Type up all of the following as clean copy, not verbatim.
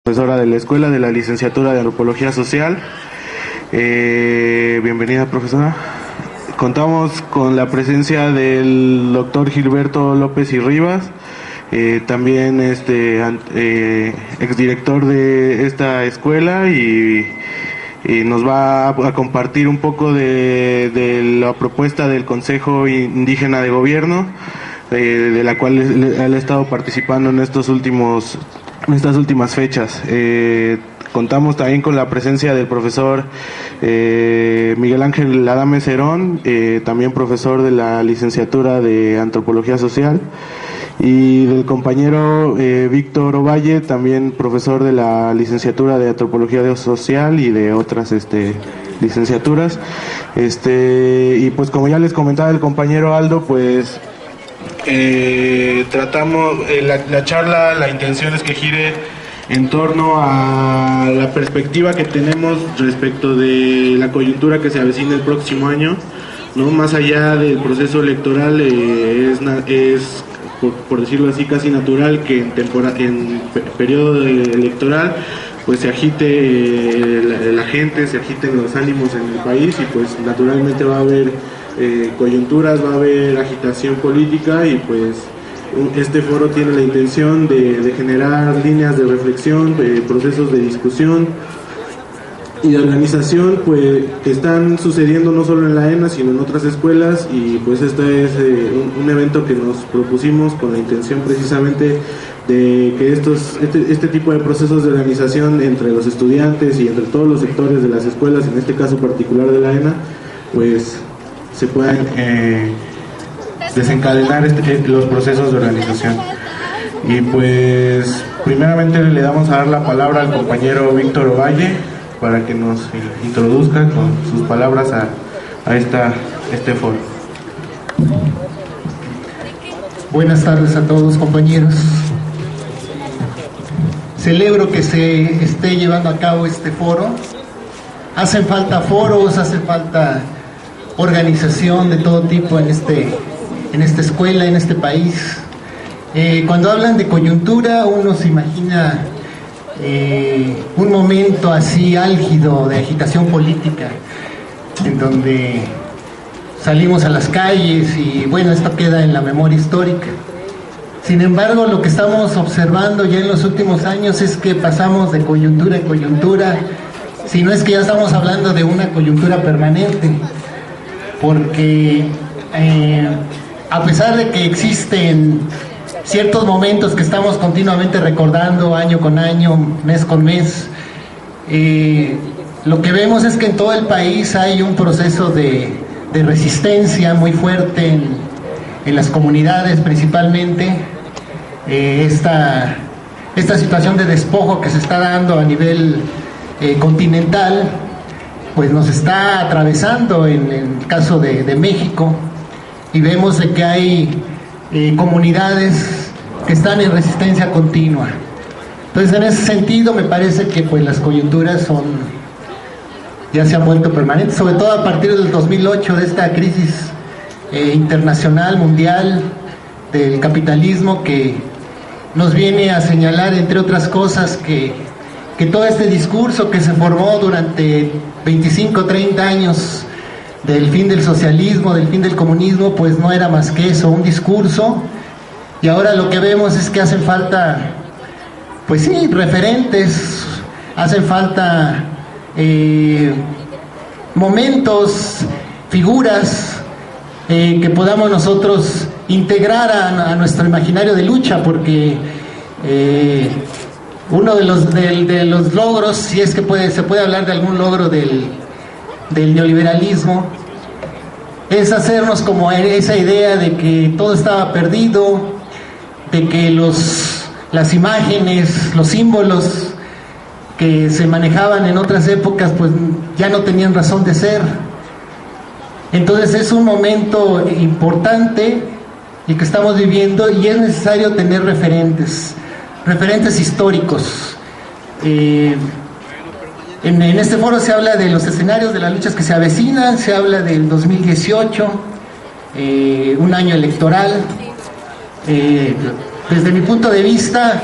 Profesora de la Escuela de la Licenciatura de Antropología Social. Bienvenida, profesora. Contamos con la presencia del doctor Gilberto López y Rivas, también exdirector de esta escuela, y nos va a compartir un poco de la propuesta del Consejo Indígena de Gobierno, de la cual él ha estado participando en estas últimas fechas. Contamos también con la presencia del profesor Miguel Ángel Adame Cerón, también profesor de la licenciatura de Antropología Social, y del compañero Víctor Ovalle, también profesor de la licenciatura de Antropología Social y de otras licenciaturas. Y pues, como ya les comentaba el compañero Aldo, pues tratamos la charla, la intención es que gire en torno a la perspectiva que tenemos respecto de la coyuntura que se avecina el próximo año, ¿no? Más allá del proceso electoral, es por decirlo así, casi natural que en periodo electoral pues se agite la gente, se agiten los ánimos en el país, y pues naturalmente va a haber coyunturas, va a haber agitación política, y pues este foro tiene la intención de generar líneas de reflexión, de procesos de discusión y de organización, pues, que están sucediendo no solo en la ENA sino en otras escuelas. Y pues este es un evento que nos propusimos con la intención precisamente de que este tipo de procesos de organización entre los estudiantes y entre todos los sectores de las escuelas, en este caso particular de la ENA, pues se puedan desencadenar los procesos de organización. Y pues primeramente le damos a dar la palabra al compañero Víctor Ovalle para que nos introduzca con sus palabras a este foro. Buenas tardes a todos, compañeros. Celebro que se esté llevando a cabo este foro. Hacen falta foros, hace falta organización de todo tipo en esta escuela, en este país. Cuando hablan de coyuntura, uno se imagina un momento así álgido de agitación política, en donde salimos a las calles y bueno, esto queda en la memoria histórica. Sin embargo, lo que estamos observando ya en los últimos años es que pasamos de coyuntura en coyuntura, si no es que ya estamos hablando de una coyuntura permanente, porque a pesar de que existen ciertos momentos que estamos continuamente recordando año con año, mes con mes, lo que vemos es que en todo el país hay un proceso de resistencia muy fuerte en las comunidades principalmente. Esta situación de despojo que se está dando a nivel continental pues nos está atravesando en el caso de México, y vemos de que hay comunidades que están en resistencia continua. Entonces, en ese sentido me parece que pues las coyunturas ya se han vuelto permanentes, sobre todo a partir del 2008, de esta crisis internacional, mundial, del capitalismo, que nos viene a señalar, entre otras cosas, que todo este discurso que se formó durante 25, 30 años del fin del socialismo, del fin del comunismo, pues no era más que eso, un discurso. Y ahora lo que vemos es que hacen falta, pues sí, referentes, hacen falta momentos, figuras que podamos nosotros integrar a nuestro imaginario de lucha, porque uno de los logros, si es que se puede hablar de algún logro del neoliberalismo, es hacernos como esa idea de que todo estaba perdido, de que las imágenes, los símbolos que se manejaban en otras épocas pues ya no tenían razón de ser. Entonces es un momento importante y que estamos viviendo, y es necesario tener referentes históricos. En este foro se habla de los escenarios de las luchas que se avecinan, se habla del 2018, un año electoral. Desde mi punto de vista,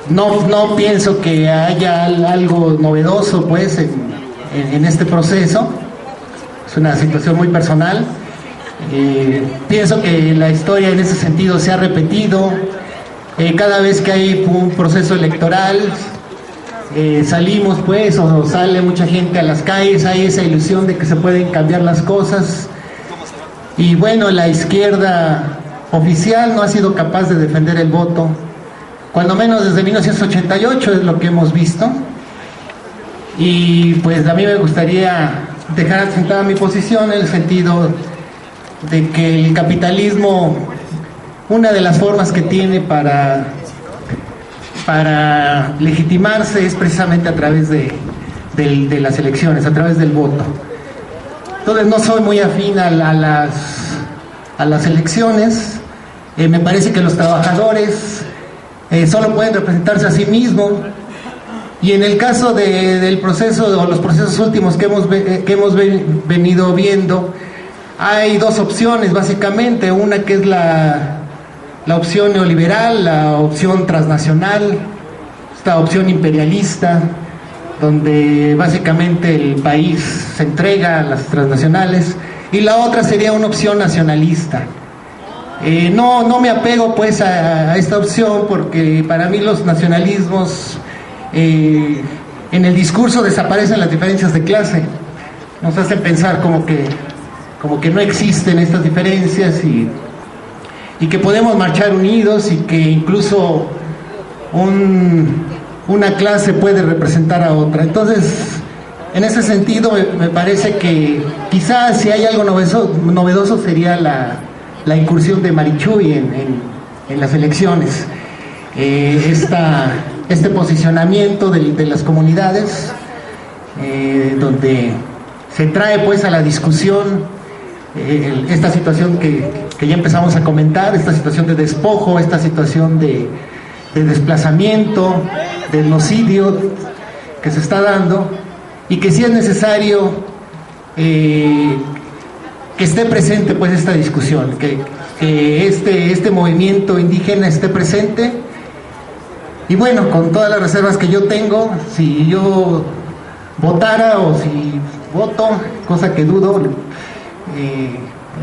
no pienso que haya algo novedoso pues en este proceso. Es una situación muy personal. Pienso que la historia en ese sentido se ha repetido. Cada vez que hay un proceso electoral, salimos pues, o sale mucha gente a las calles, hay esa ilusión de que se pueden cambiar las cosas. Y bueno, la izquierda oficial no ha sido capaz de defender el voto, cuando menos desde 1988 es lo que hemos visto. Y pues a mí me gustaría dejar asentada mi posición en el sentido de que el capitalismo, una de las formas que tiene para legitimarse es precisamente a través de las elecciones, a través del voto. Entonces no soy muy afín a las elecciones. Me parece que los trabajadores solo pueden representarse a sí mismos, y en el caso del proceso o los procesos últimos que hemos venido viendo, hay dos opciones básicamente: una que es la opción neoliberal, la opción transnacional, esta opción imperialista, donde básicamente el país se entrega a las transnacionales, y la otra sería una opción nacionalista. No me apego pues a esta opción, porque para mí los nacionalismos en el discurso desaparecen las diferencias de clase, nos hacen pensar como que no existen estas diferencias, y que podemos marchar unidos, y que incluso una clase puede representar a otra. Entonces, en ese sentido me parece que quizás si hay algo novedoso sería la incursión de Marichuy en las elecciones. Este posicionamiento de las comunidades, donde se trae pues a la discusión esta situación que ya empezamos a comentar, esta situación de despojo, esta situación de desplazamiento, de genocidio que se está dando, y que sí es necesario que esté presente pues esta discusión, que este movimiento indígena esté presente. Y bueno, con todas las reservas que yo tengo, si yo votara, o si voto, cosa que dudo,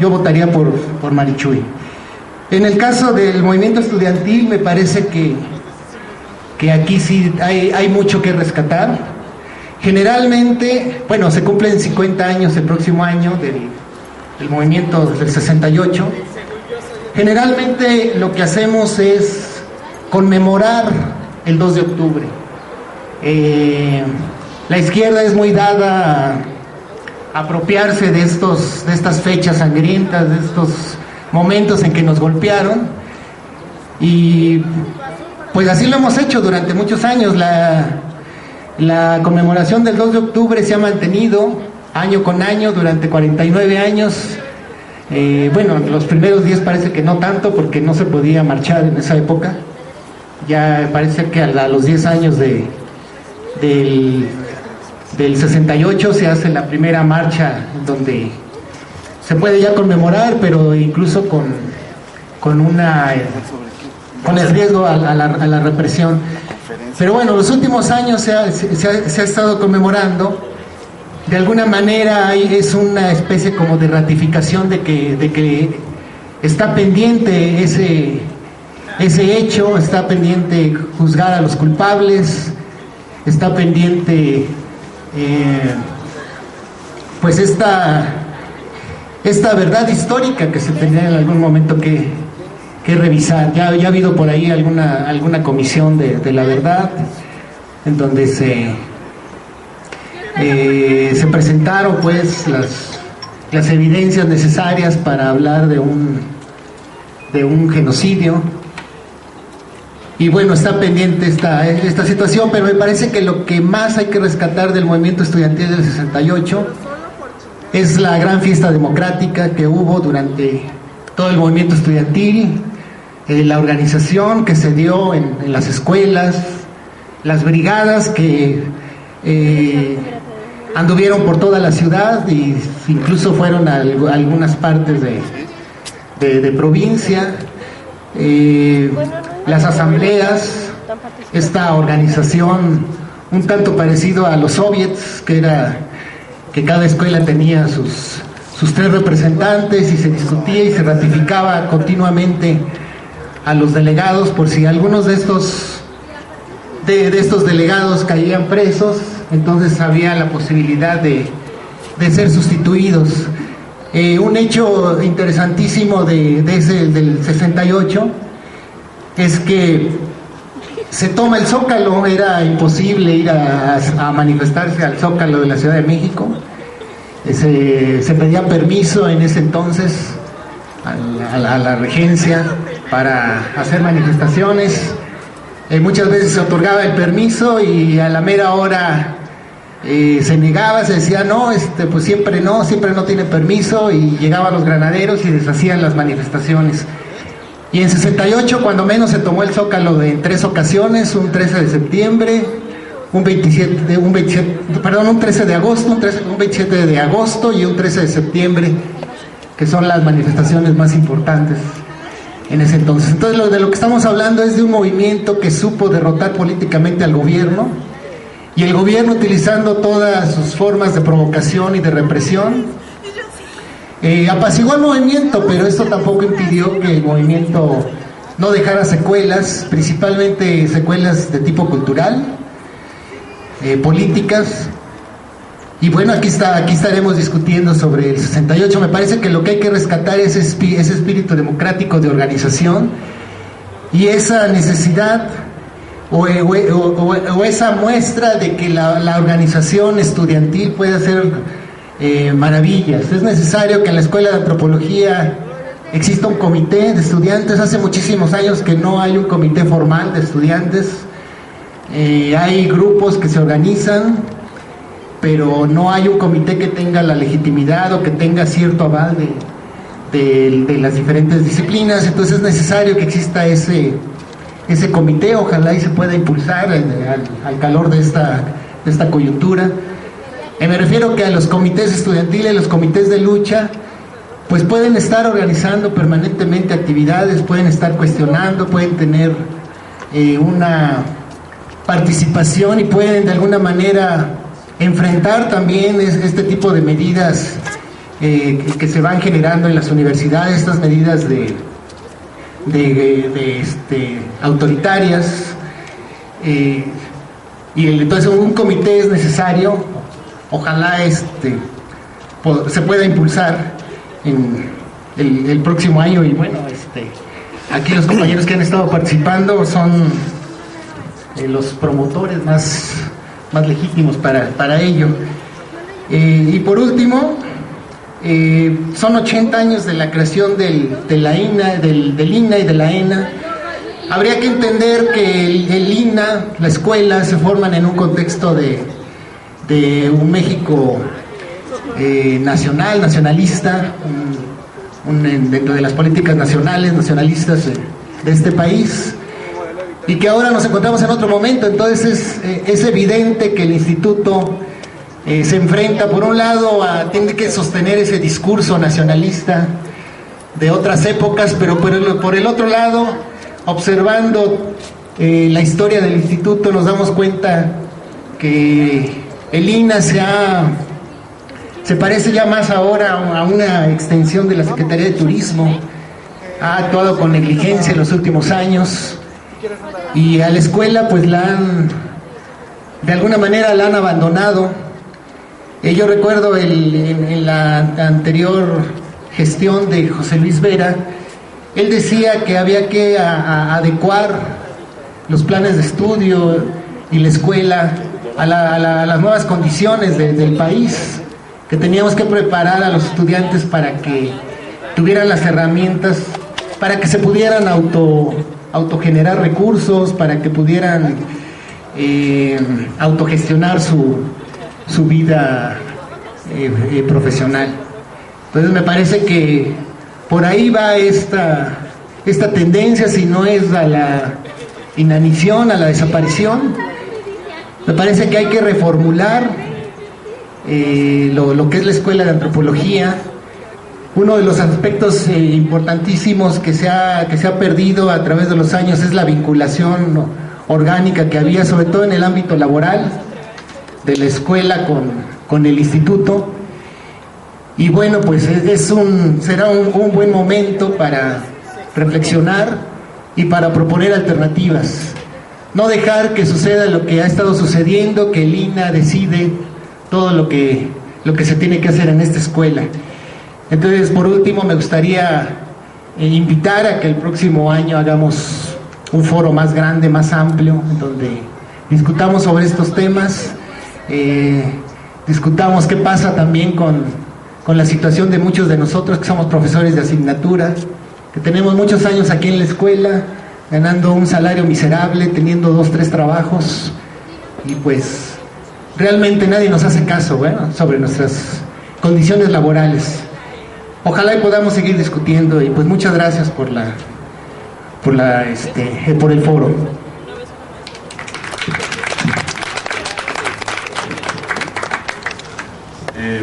yo votaría por Marichuy. En el caso del movimiento estudiantil, me parece que aquí sí hay mucho que rescatar. Generalmente, bueno, se cumplen 50 años el próximo año del movimiento del 68. Generalmente lo que hacemos es conmemorar el 2 de octubre. La izquierda es muy dada a apropiarse de estas fechas sangrientas, de estos momentos en que nos golpearon, y pues así lo hemos hecho durante muchos años. La conmemoración del 2 de octubre se ha mantenido año con año durante 49 años. Bueno, los primeros 10 parece que no tanto, porque no se podía marchar en esa época. Ya parece que a los 10 años del 68 se hace la primera marcha, donde se puede ya conmemorar, pero incluso con el riesgo a la represión. Pero bueno, los últimos años se ha estado conmemorando. De alguna manera es una especie como de ratificación de que está pendiente ese hecho, está pendiente juzgar a los culpables, está pendiente pues esta verdad histórica que se tendría en algún momento que revisar. Ya ha habido por ahí alguna comisión de la verdad, en donde se presentaron pues las evidencias necesarias para hablar de un genocidio. Y bueno, está pendiente esta situación, pero me parece que lo que más hay que rescatar del movimiento estudiantil del 68 es la gran fiesta democrática que hubo durante todo el movimiento estudiantil, la organización que se dio en las escuelas, las brigadas que anduvieron por toda la ciudad, e incluso fueron a algunas partes de provincia, las asambleas, esta organización un tanto parecido a los soviets, que cada escuela tenía sus 3 representantes y se discutía y se ratificaba continuamente a los delegados por si algunos de estos delegados caían presos, entonces había la posibilidad de ser sustituidos. Un hecho interesantísimo del 68 es que se toma el Zócalo. Era imposible ir a manifestarse al Zócalo de la Ciudad de México. Se pedía permiso en ese entonces a la regencia para hacer manifestaciones. Muchas veces se otorgaba el permiso y a la mera hora se negaba, se decía no, pues siempre no tiene permiso, y llegaban los granaderos y deshacían las manifestaciones. Y en 68 cuando menos se tomó el Zócalo en 3 ocasiones: un 13 de septiembre, un 27 de agosto, un 27 de agosto y un 13 de septiembre, que son las manifestaciones más importantes en ese entonces. Entonces de lo que estamos hablando es de un movimiento que supo derrotar políticamente al gobierno, y el gobierno, utilizando todas sus formas de provocación y de represión, apaciguó el movimiento, pero esto tampoco impidió que el movimiento no dejara secuelas, principalmente secuelas de tipo cultural, políticas. Y bueno, aquí estaremos discutiendo sobre el 68. Me parece que lo que hay que rescatar es ese espíritu democrático de organización y esa necesidad o esa muestra de que la organización estudiantil puede hacer maravillas. Es necesario que en la Escuela de Antropología exista un comité de estudiantes. Hace muchísimos años que no hay un comité formal de estudiantes. Hay grupos que se organizan, pero no hay un comité que tenga la legitimidad o que tenga cierto aval de las diferentes disciplinas. Entonces es necesario que exista ese comité. Ojalá y se pueda impulsar al calor de esta coyuntura. Me refiero que a los comités estudiantiles, los comités de lucha, pues pueden estar organizando permanentemente actividades, pueden estar cuestionando, pueden tener una participación y pueden de alguna manera enfrentar también este tipo de medidas que se van generando en las universidades, estas medidas autoritarias, y entonces un comité es necesario. Ojalá se pueda impulsar en el próximo año. Y bueno, aquí los compañeros que han estado participando son los promotores más legítimos para ello. Y por último, son 80 años de la creación de la INA, del INA y de la ENA. Habría que entender que el INA, la escuela, se forman en un contexto de un México nacionalista, dentro de las políticas nacionalistas de este país, y que ahora nos encontramos en otro momento. Entonces es evidente que el instituto se enfrenta, por un lado, tiene que sostener ese discurso nacionalista de otras épocas, pero por el otro lado, observando la historia del instituto, nos damos cuenta que el INA se parece ya más ahora a una extensión de la Secretaría de Turismo. Ha actuado con negligencia en los últimos años, y a la escuela pues de alguna manera la han abandonado. Yo recuerdo en la anterior gestión de José Luis Vera, él decía que había que adecuar los planes de estudio y la escuela a las nuevas condiciones del país, que teníamos que preparar a los estudiantes para que tuvieran las herramientas, para que se pudieran autogenerar recursos, para que pudieran autogestionar su vida profesional. Entonces me parece que por ahí va esta tendencia, si no es a la inanición, a la desaparición. Me parece que hay que reformular lo que es la Escuela de Antropología. Uno de los aspectos importantísimos que se ha perdido a través de los años es la vinculación orgánica que había, sobre todo en el ámbito laboral, de la escuela con el instituto. Y bueno, pues será un buen momento para reflexionar y para proponer alternativas. No dejar que suceda lo que ha estado sucediendo, que el INAH decide todo lo que se tiene que hacer en esta escuela. Entonces, por último, me gustaría invitar a que el próximo año hagamos un foro más grande, más amplio, en donde discutamos sobre estos temas, discutamos qué pasa también con la situación de muchos de nosotros que somos profesores de asignatura, que tenemos muchos años aquí en la escuela, ganando un salario miserable, teniendo 2, 3 trabajos, y pues realmente nadie nos hace caso, bueno, sobre nuestras condiciones laborales. Ojalá y podamos seguir discutiendo, y pues muchas gracias por el foro.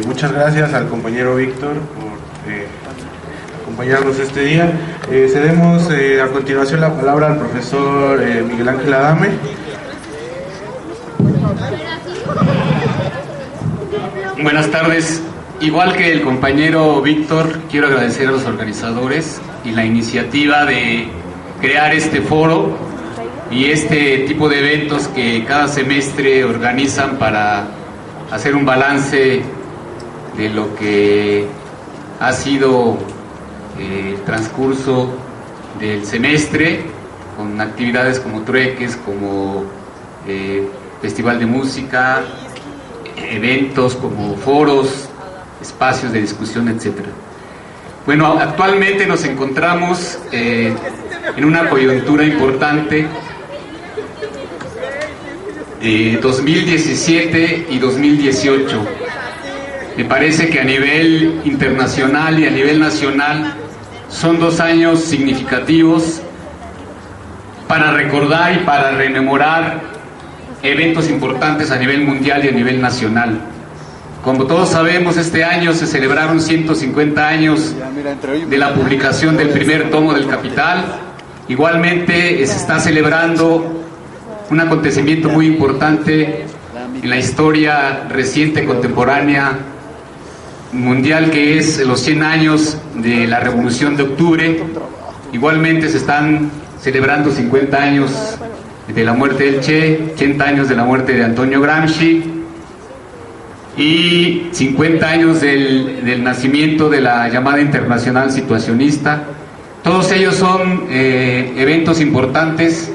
Muchas gracias al compañero Víctor por acompañarnos este día. Cedemos a continuación la palabra al profesor Miguel Ángel Adame. Buenas tardes. Igual que el compañero Víctor, quiero agradecer a los organizadores y la iniciativa de crear este foro y este tipo de eventos que cada semestre organizan para hacer un balance de lo que ha sido el transcurso del semestre, con actividades como trueques, como festival de música, eventos como foros, espacios de discusión, etc. Bueno, actualmente nos encontramos en una coyuntura importante. 2017 y 2018. Me parece que a nivel internacional y a nivel nacional son 2 años significativos para recordar y para rememorar eventos importantes a nivel mundial y a nivel nacional. Como todos sabemos, este año se celebraron 150 años de la publicación del primer tomo del Capital. Igualmente se está celebrando un acontecimiento muy importante en la historia reciente, contemporánea, mundial, que es los 100 años de la Revolución de Octubre. Igualmente se están celebrando 50 años de la muerte del Che, 80 años de la muerte de Antonio Gramsci y 50 años del nacimiento de la llamada Internacional Situacionista. Todos ellos son eventos importantes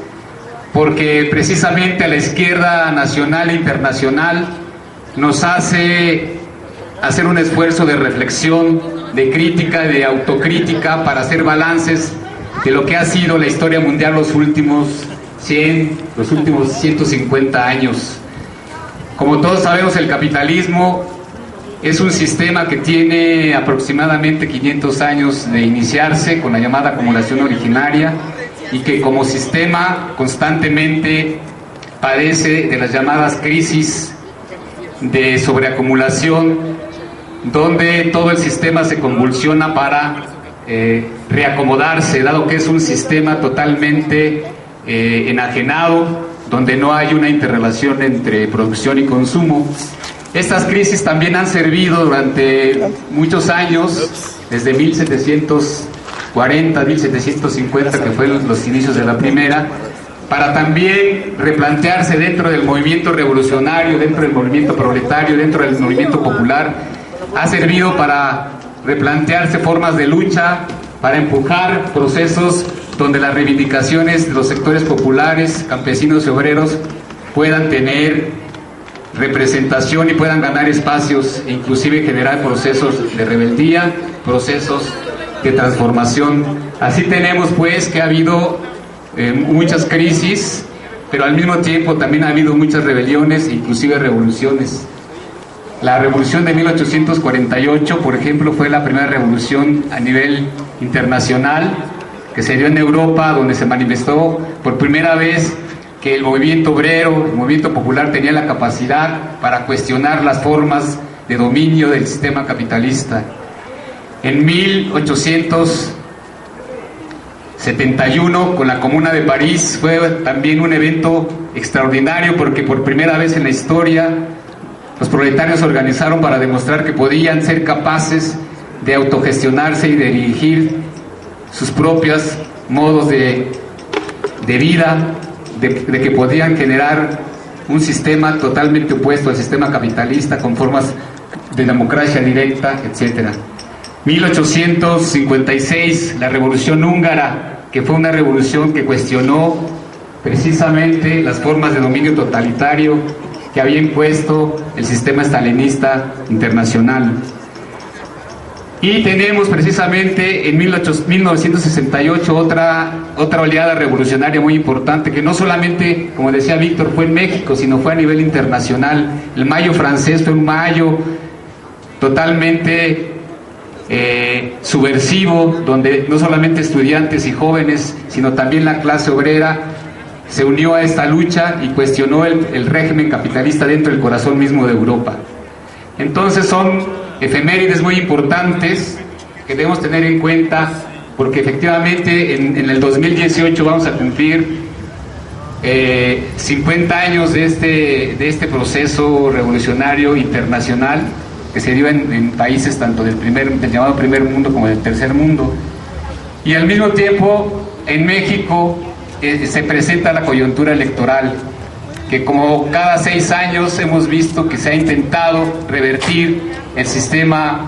porque precisamente a la izquierda nacional e internacional nos hace hacer un esfuerzo de reflexión, de crítica, de autocrítica, para hacer balances de lo que ha sido la historia mundial los últimos 150 años. Como todos sabemos, el capitalismo es un sistema que tiene aproximadamente 500 años de iniciarse con la llamada acumulación originaria, y que como sistema constantemente padece de las llamadas crisis de sobreacumulación, donde todo el sistema se convulsiona para reacomodarse, dado que es un sistema totalmente enajenado, donde no hay una interrelación entre producción y consumo. Estas crisis también han servido durante muchos años, desde 1740, 1750, que fueron los inicios de la primera, para también replantearse dentro del movimiento revolucionario, dentro del movimiento proletario, dentro del movimiento popular. Ha servido para replantearse formas de lucha, para empujar procesos donde las reivindicaciones de los sectores populares, campesinos y obreros puedan tener representación y puedan ganar espacios, e inclusive generar procesos de rebeldía, procesos de transformación. Así tenemos pues que ha habido muchas crisis, pero al mismo tiempo también ha habido muchas rebeliones e inclusive revoluciones. La revolución de 1848, por ejemplo, fue la primera revolución a nivel internacional que se dio en Europa, donde se manifestó por primera vez que el movimiento obrero, el movimiento popular, tenía la capacidad para cuestionar las formas de dominio del sistema capitalista. En 1850 71 con la Comuna de París fue también un evento extraordinario porque por primera vez en la historia los proletarios se organizaron para demostrar que podían ser capaces de autogestionarse y de dirigir sus propios modos de vida, de que podían generar un sistema totalmente opuesto al sistema capitalista con formas de democracia directa, etc. 1856, la Revolución Húngara, que fue una revolución que cuestionó precisamente las formas de dominio totalitario que había impuesto el sistema stalinista internacional. Y tenemos precisamente en 1968 otra oleada revolucionaria muy importante, que no solamente, como decía Víctor, fue en México, sino fue a nivel internacional. El Mayo francés fue un mayo totalmente subversivo, donde no solamente estudiantes y jóvenes, sino también la clase obrera se unió a esta lucha y cuestionó el régimen capitalista dentro del corazón mismo de Europa. Entonces son efemérides muy importantes que debemos tener en cuenta, porque efectivamente en el 2018 vamos a cumplir 50 años de este proceso revolucionario internacional que se dio en países tanto del llamado primer mundo como del tercer mundo. Y al mismo tiempo en México se presenta la coyuntura electoral, que como cada 6 años hemos visto que se ha intentado revertir el sistema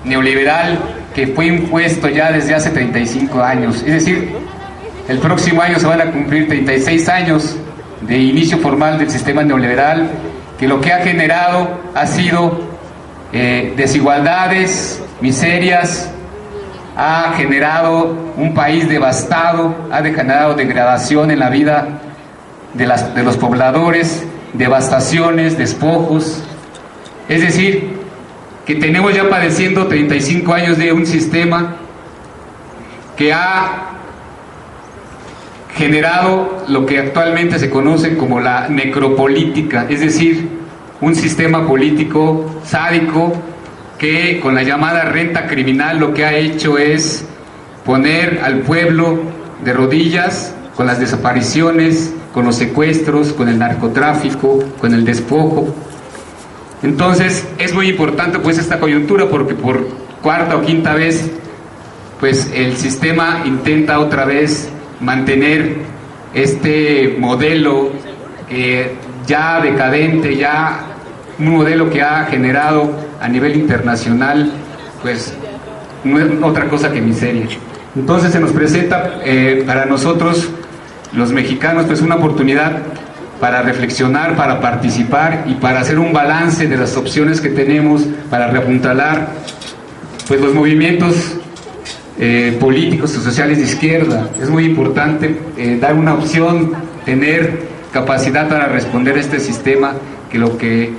neoliberal que fue impuesto ya desde hace 35 años. Es decir, el próximo año se van a cumplir 36 años de inicio formal del sistema neoliberal, que lo que ha generado ha sido desigualdades, miserias, ha generado un país devastado, ha generado degradación en la vida de los pobladores, devastaciones, despojos. Es decir, que tenemos ya padeciendo 35 años de un sistema que ha generado lo que actualmente se conoce como la necropolítica, es decir, un sistema político sádico que con la llamada renta criminal lo que ha hecho es poner al pueblo de rodillas con las desapariciones, con los secuestros, con el narcotráfico, con el despojo. Entonces es muy importante pues esta coyuntura, porque por cuarta o quinta vez pues el sistema intenta otra vez mantener este modelo ya decadente, ya un modelo que ha generado a nivel internacional pues no es otra cosa que miseria. Entonces se nos presenta para nosotros los mexicanos pues una oportunidad para reflexionar, para participar y para hacer un balance de las opciones que tenemos para reapuntalar pues los movimientos políticos y sociales de izquierda. Es muy importante dar una opción, tener capacidad para responder a este sistema, que lo que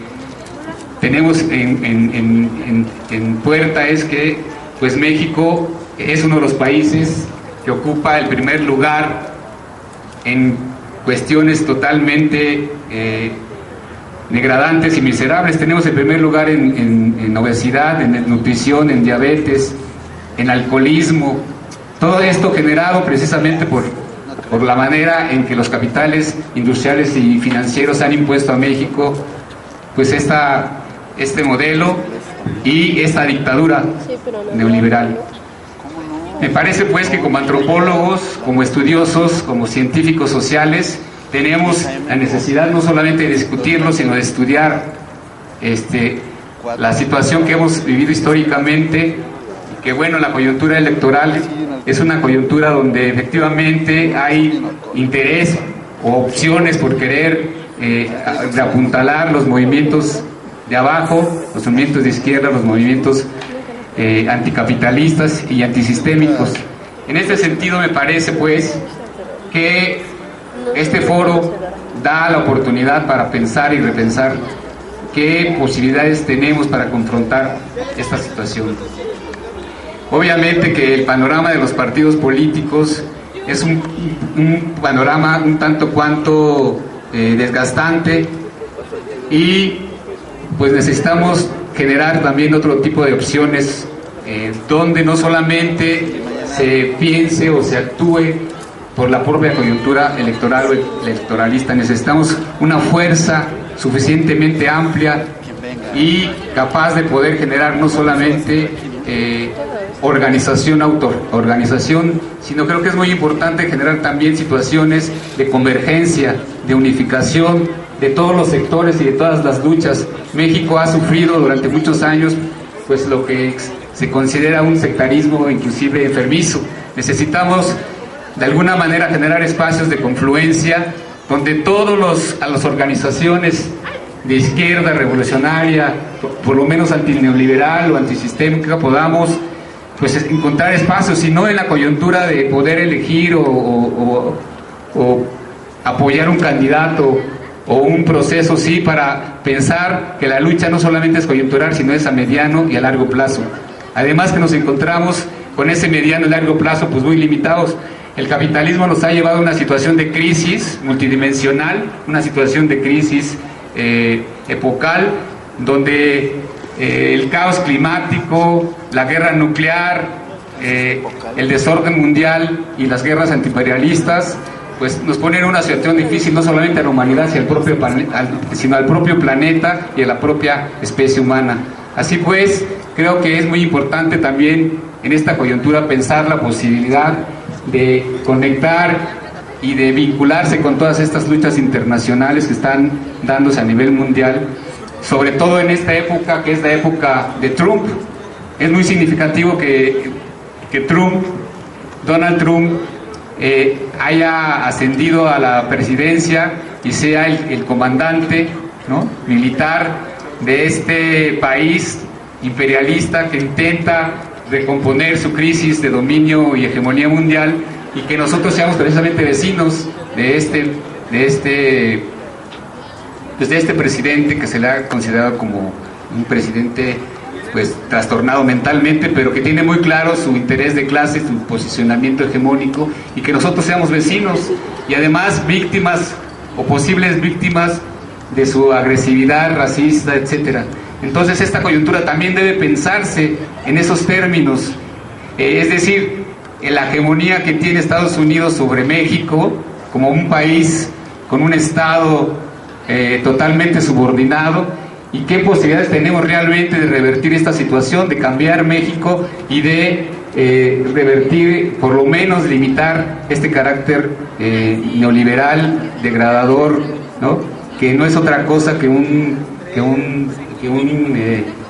tenemos en puerta es que pues México es uno de los países que ocupa el primer lugar en cuestiones totalmente degradantes y miserables. Tenemos el primer lugar en obesidad, en nutrición, en diabetes, en alcoholismo. Todo esto generado precisamente por la manera en que los capitales industriales y financieros han impuesto a México pues este modelo y esta dictadura neoliberal. Me parece pues que como antropólogos, como estudiosos, como científicos sociales, tenemos la necesidad no solamente de discutirlo, sino de estudiar la situación que hemos vivido históricamente, que bueno, la coyuntura electoral es una coyuntura donde efectivamente hay interés o opciones por querer reapuntalar los movimientos de abajo, los movimientos de izquierda, los movimientos anticapitalistas y antisistémicos. En este sentido me parece pues que este foro da la oportunidad para pensar y repensar qué posibilidades tenemos para confrontar esta situación. Obviamente que el panorama de los partidos políticos es un panorama un tanto cuanto desgastante, y pues necesitamos generar también otro tipo de opciones donde no solamente se piense o se actúe por la propia coyuntura electoral o electoralista. Necesitamos una fuerza suficientemente amplia y capaz de poder generar no solamente autoorganización, sino creo que es muy importante generar también situaciones de convergencia, de unificación de todos los sectores y de todas las luchas. México ha sufrido durante muchos años pues lo que se considera un sectarismo inclusive enfermizo. Necesitamos de alguna manera generar espacios de confluencia donde todas las organizaciones de izquierda revolucionaria, por lo menos antineoliberal o antisistémica, podamos pues encontrar espacios, y no en la coyuntura de poder elegir o apoyar un candidato o un proceso, sí, para pensar que la lucha no solamente es coyuntural, sino es a mediano y a largo plazo. Además que nos encontramos con ese mediano y largo plazo pues muy limitados. El capitalismo nos ha llevado a una situación de crisis multidimensional, una situación de crisis epocal, donde el caos climático, la guerra nuclear, el desorden mundial y las guerras antiimperialistas pues nos ponen en una situación difícil, no solamente a la humanidad, sino al propio planeta y a la propia especie humana. Así pues, creo que es muy importante también en esta coyuntura pensar la posibilidad de conectar y de vincularse con todas estas luchas internacionales que están dándose a nivel mundial, sobre todo en esta época que es la época de Trump. Es muy significativo que Donald Trump haya ascendido a la presidencia y sea el comandante, ¿no?, militar de este país imperialista que intenta recomponer su crisis de dominio y hegemonía mundial, y que nosotros seamos precisamente vecinos de este presidente que se le ha considerado como un presidente pues trastornado mentalmente, pero que tiene muy claro su interés de clase, su posicionamiento hegemónico, y que nosotros seamos vecinos y además víctimas o posibles víctimas de su agresividad racista, etcétera. Entonces esta coyuntura también debe pensarse en esos términos, es decir, en la hegemonía que tiene Estados Unidos sobre México como un país con un Estado totalmente subordinado, y qué posibilidades tenemos realmente de revertir esta situación, de cambiar México y de revertir, por lo menos limitar este carácter neoliberal, degradador, ¿no?, que no es otra cosa que un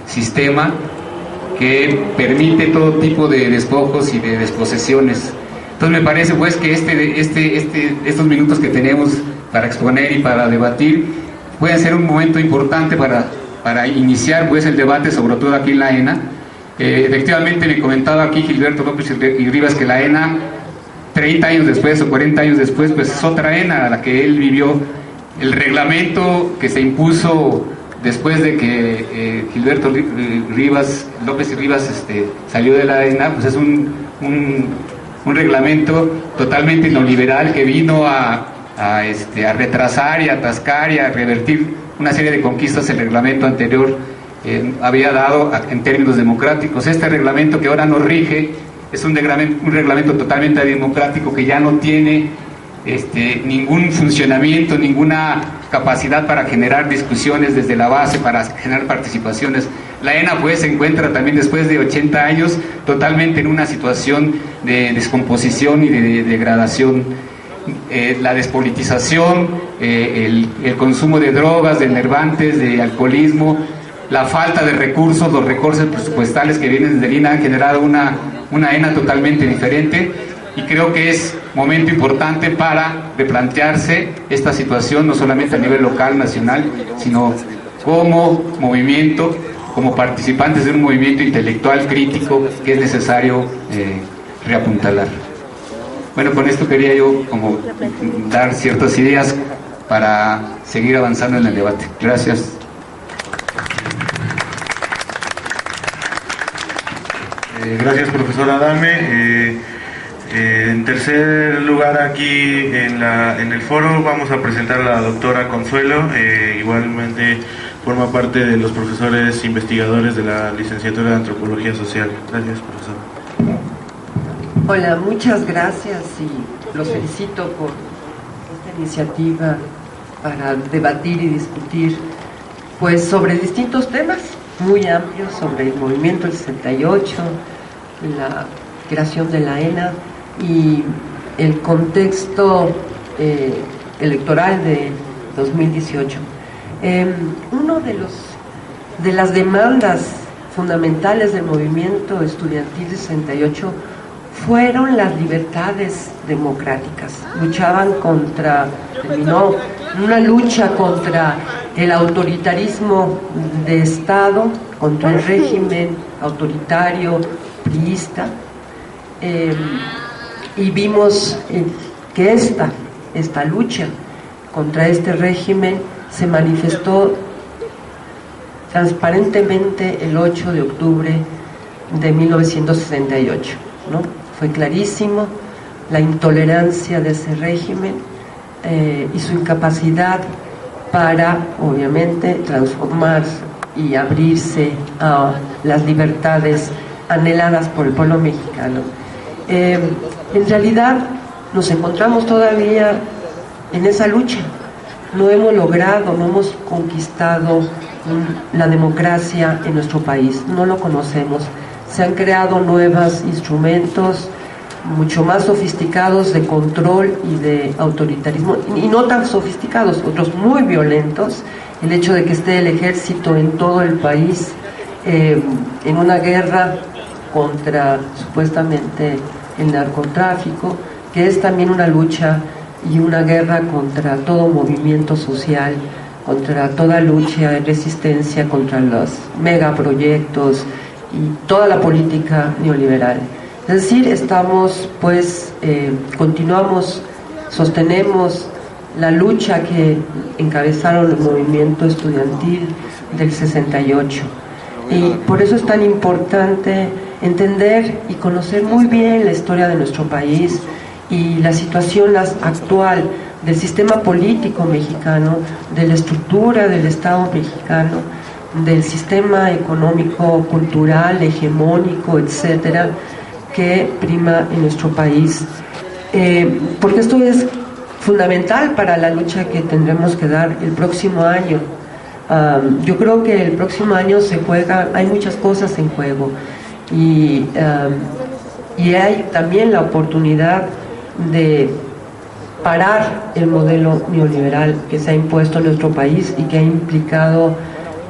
sistema que permite todo tipo de despojos y de desposesiones. Entonces me parece pues que estos minutos que tenemos para exponer y para debatir puede ser un momento importante para iniciar pues el debate, sobre todo aquí en la ENA. Efectivamente me comentaba aquí Gilberto López y Rivas que la ENA 30 años después o 40 años después pues es otra ENA a la que él vivió. El reglamento que se impuso después de que Gilberto López y Rivas salió de la ENA, pues es un reglamento totalmente neoliberal que vino a retrasar y a atascar y a revertir una serie de conquistas el reglamento anterior había dado en términos democráticos. Este reglamento que ahora nos rige es un reglamento totalmente democrático que ya no tiene ningún funcionamiento, ninguna capacidad para generar discusiones desde la base, para generar participaciones. La ENA pues se encuentra también después de 80 años totalmente en una situación de descomposición y de degradación. La despolitización, el consumo de drogas, de enervantes, de alcoholismo, la falta de recursos, los recortes presupuestales que vienen desde el INA han generado una ENA totalmente diferente, y creo que es momento importante para replantearse esta situación, no solamente a nivel local, nacional, sino como movimiento, como participantes de un movimiento intelectual crítico que es necesario reapuntalar. Bueno, con esto quería yo como dar ciertas ideas para seguir avanzando en el debate. Gracias. Gracias, profesor Adame. En tercer lugar aquí en el foro vamos a presentar a la doctora Consuelo, igualmente forma parte de los profesores investigadores de la licenciatura de Antropología Social. Gracias, profesor. Hola, muchas gracias y los felicito por esta iniciativa para debatir y discutir pues sobre distintos temas muy amplios, sobre el movimiento del 68, la creación de la ENA y el contexto electoral de 2018. Uno de las demandas fundamentales del movimiento estudiantil del 68 fueron las libertades democráticas. Terminó una lucha contra el autoritarismo de Estado, contra el régimen autoritario priista, y vimos que esta lucha contra este régimen se manifestó transparentemente el 8 de octubre de 1968, ¿no? Fue clarísimo la intolerancia de ese régimen y su incapacidad para, obviamente, transformarse y abrirse a las libertades anheladas por el pueblo mexicano. En realidad nos encontramos todavía en esa lucha. No hemos logrado, no hemos conquistado la democracia en nuestro país, no lo conocemos. Se han creado nuevos instrumentos mucho más sofisticados de control y de autoritarismo, y no tan sofisticados, otros muy violentos. El hecho de que esté el ejército en todo el país en una guerra contra supuestamente el narcotráfico, que es también una lucha y una guerra contra todo movimiento social, contra toda lucha de resistencia contra los megaproyectos y toda la política neoliberal. Es decir, estamos continuamos, sostenemos la lucha que encabezaron el movimiento estudiantil del 68. Y por eso es tan importante entender y conocer muy bien la historia de nuestro país y la situación actual del sistema político mexicano, de la estructura del Estado mexicano, del sistema económico, cultural, hegemónico, etcétera, que prima en nuestro país. Porque esto es fundamental para la lucha que tendremos que dar el próximo año. Yo creo que el próximo año hay muchas cosas en juego y hay también la oportunidad de parar el modelo neoliberal que se ha impuesto en nuestro país y que ha implicado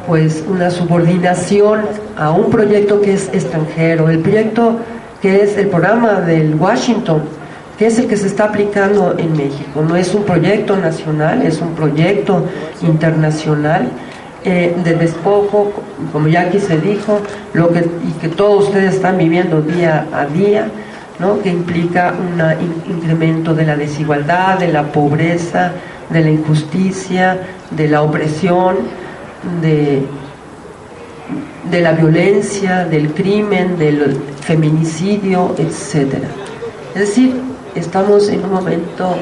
pues una subordinación a un proyecto que es extranjero, el proyecto que es el programa del Washington, que es el que se está aplicando en México. No es un proyecto nacional, es un proyecto internacional de despojo, como ya aquí se dijo, y que todos ustedes están viviendo día a día, ¿no? Que implica un incremento de la desigualdad, de la pobreza, de la injusticia, de la opresión, de la violencia, del crimen, del feminicidio, etcétera. Es decir, estamos en un momento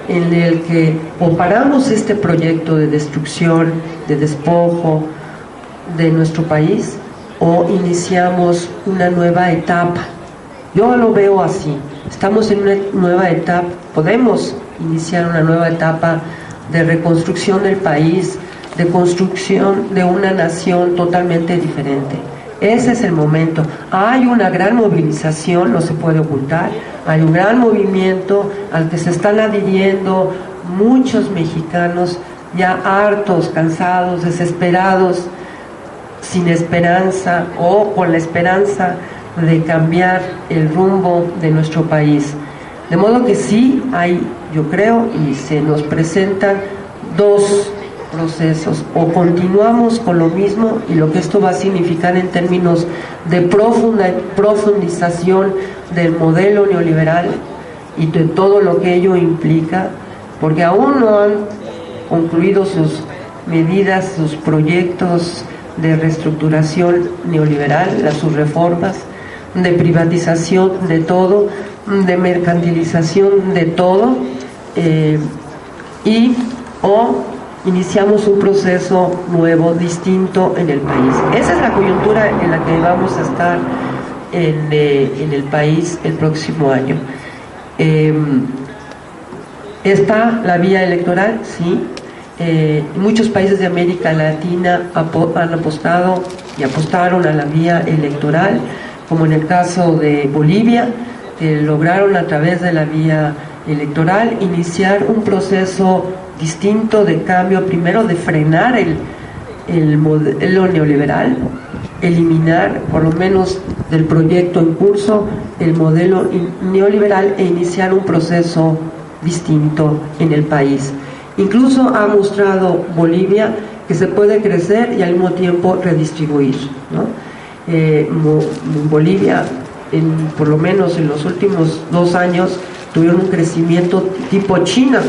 en el que o paramos este proyecto de destrucción, de despojo de nuestro país, o iniciamos una nueva etapa. Yo lo veo así. Estamos en una nueva etapa, podemos iniciar una nueva etapa de reconstrucción del país, de construcción de una nación totalmente diferente. Ese es el momento. Hay una gran movilización, no se puede ocultar, hay un gran movimiento al que se están adhiriendo muchos mexicanos ya hartos, cansados, desesperados, sin esperanza o con la esperanza de cambiar el rumbo de nuestro país. De modo que sí hay, yo creo, y se nos presentan dos procesos: o continuamos con lo mismo y lo que esto va a significar en términos de profundización del modelo neoliberal y de todo lo que ello implica, porque aún no han concluido sus medidas, sus proyectos de reestructuración neoliberal, sus reformas, de privatización de todo, de mercantilización de todo, o iniciamos un proceso nuevo, distinto en el país. Esa es la coyuntura en la que vamos a estar en el país el próximo año. Está la vía electoral, sí. Muchos países de América Latina han apostado y apostaron a la vía electoral, como en el caso de Bolivia, que lograron a través de la vía electoral iniciar un proceso distinto de cambio, primero de frenar el modelo neoliberal, eliminar por lo menos del proyecto en curso el modelo neoliberal e iniciar un proceso distinto en el país. Incluso ha mostrado Bolivia que se puede crecer y al mismo tiempo redistribuir, ¿no? Bolivia, por lo menos en los últimos 2 años, tuvieron un crecimiento tipo China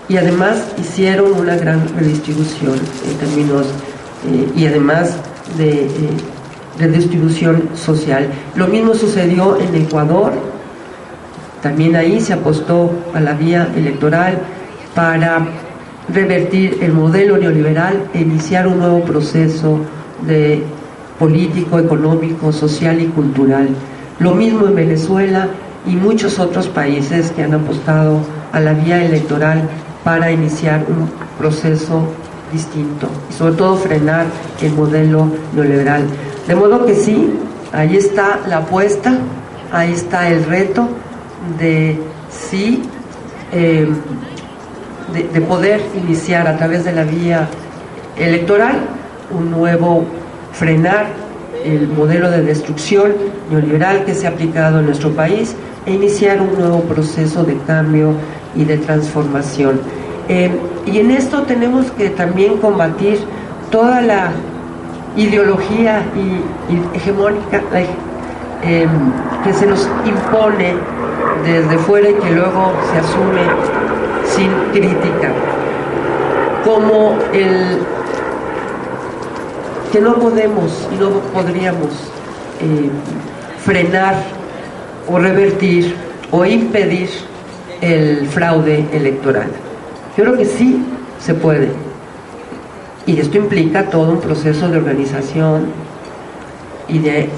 y además hicieron una gran redistribución en términos y además de redistribución social. Lo mismo sucedió en Ecuador. También ahí se apostó a la vía electoral para revertir el modelo neoliberal e iniciar un nuevo proceso de político, económico, social y cultural. Lo mismo en Venezuela y muchos otros países que han apostado a la vía electoral para iniciar un proceso distinto y sobre todo frenar el modelo neoliberal. De modo que sí, ahí está la apuesta, ahí está el reto de sí, de poder iniciar a través de la vía electoral un nuevo, frenar el modelo de destrucción neoliberal que se ha aplicado en nuestro país e iniciar un nuevo proceso de cambio y de transformación. Y en esto tenemos que también combatir toda la ideología y hegemónica que se nos impone desde fuera y que luego se asume sin crítica, como el que no podemos y no podríamos frenar o revertir o impedir el fraude electoral. Yo creo que sí se puede, y esto implica todo un proceso de organización y de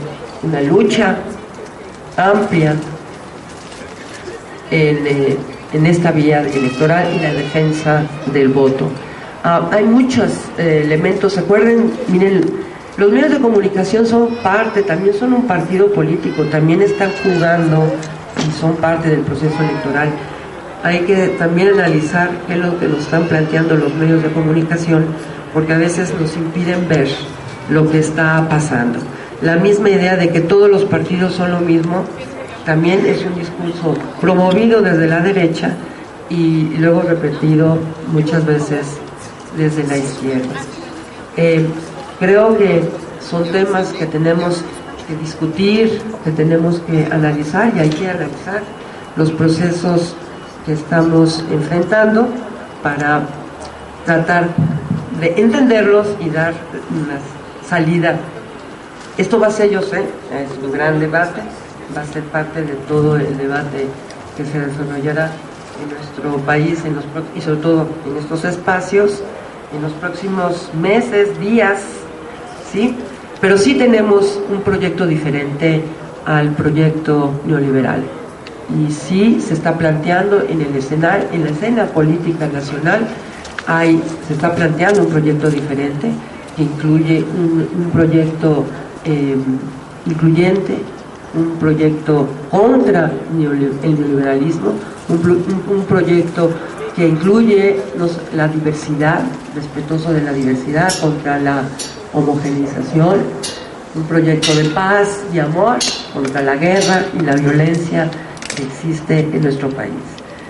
una lucha amplia en esta vía electoral y la defensa del voto. Hay muchos elementos. Recuerden, miren, los medios de comunicación son parte, también son un partido político, también están jugando y son parte del proceso electoral. Hay que también analizar qué es lo que nos están planteando los medios de comunicación, porque a veces nos impiden ver lo que está pasando. La misma idea de que todos los partidos son lo mismo también es un discurso promovido desde la derecha y luego repetido muchas veces desde la izquierda. Creo que son temas que tenemos que discutir, que tenemos que analizar, y hay que analizar los procesos que estamos enfrentando para tratar de entenderlos y dar una salida. Esto va a ser, yo sé, es un gran debate, va a ser parte de todo el debate que se desarrollará en nuestro país y sobre todo en estos espacios en los próximos meses, días, ¿sí? Pero sí tenemos un proyecto diferente al proyecto neoliberal, y sí se está planteando en el escenario, en la escena política nacional, se está planteando un proyecto diferente que incluye un proyecto incluyente, un proyecto contra el neoliberalismo, un proyecto que incluye la diversidad, respetuoso de la diversidad, contra la homogeneización, un proyecto de paz y amor contra la guerra y la violencia que existe en nuestro país.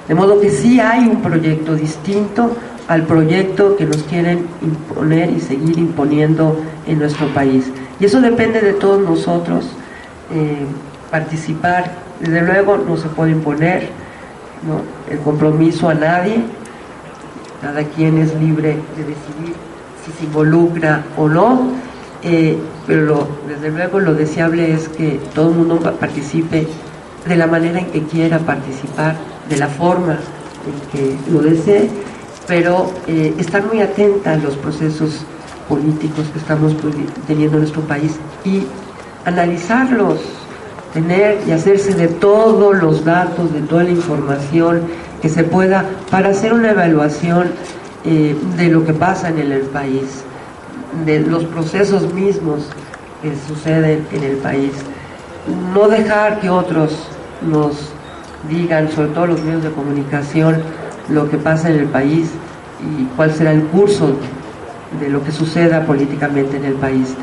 De modo que sí hay un proyecto distinto al proyecto que nos quieren imponer y seguir imponiendo en nuestro país. Y eso depende de todos nosotros, participar. Desde luego no se puede imponer, ¿no?, el compromiso a nadie. Cada quien es libre de decidir si se involucra o no, pero desde luego lo deseable es que todo el mundo participe de la manera en que quiera participar, de la forma en que lo desee, pero estar muy atenta a los procesos políticos que estamos teniendo en nuestro país y analizarlos tener y hacerse de todos los datos, de toda la información que se pueda para hacer una evaluación de lo que pasa en el país, de los procesos mismos que suceden en el país. No dejar que otros nos digan, sobre todo los medios de comunicación, lo que pasa en el país y cuál será el curso de lo que suceda políticamente en el país,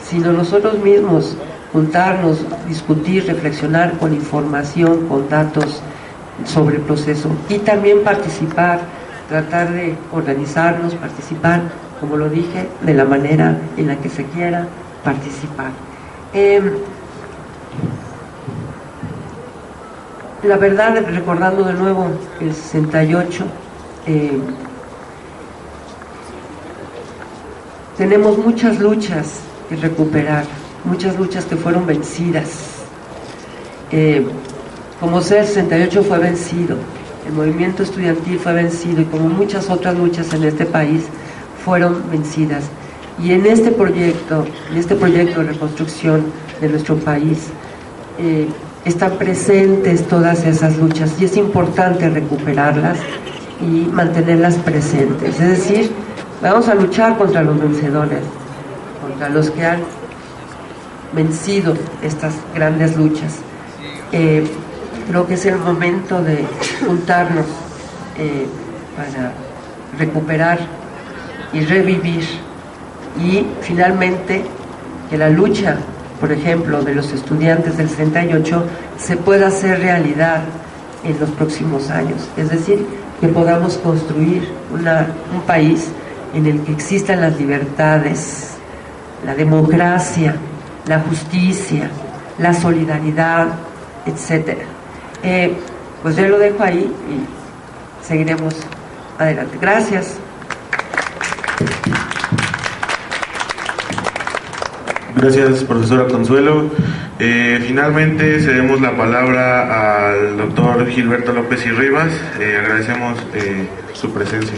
sino nosotros mismos juntarnos, discutir, reflexionar con información, con datos sobre el proceso y también participar, tratar de organizarnos, participar, como lo dije, de la manera en la que se quiera participar. La verdad, recordando de nuevo el 68, tenemos muchas luchas que recuperar, muchas luchas que fueron vencidas. Como sea, el 68 fue vencido, el movimiento estudiantil fue vencido y como muchas otras luchas en este país fueron vencidas. Y en este proyecto de reconstrucción de nuestro país, están presentes todas esas luchas y es importante recuperarlas y mantenerlas presentes. Es decir, vamos a luchar contra los vencedores, contra los que han vencido estas grandes luchas. Creo que es el momento de juntarnos para recuperar y revivir y finalmente que la lucha, por ejemplo, de los estudiantes del 68 se pueda hacer realidad en los próximos años. Es decir, que podamos construir un país en el que existan las libertades, la democracia, la justicia, la solidaridad, etc. Pues yo lo dejo ahí y seguiremos adelante. Gracias. Gracias, profesora Consuelo. Finalmente cedemos la palabra al doctor Gilberto López y Rivas. Agradecemos su presencia.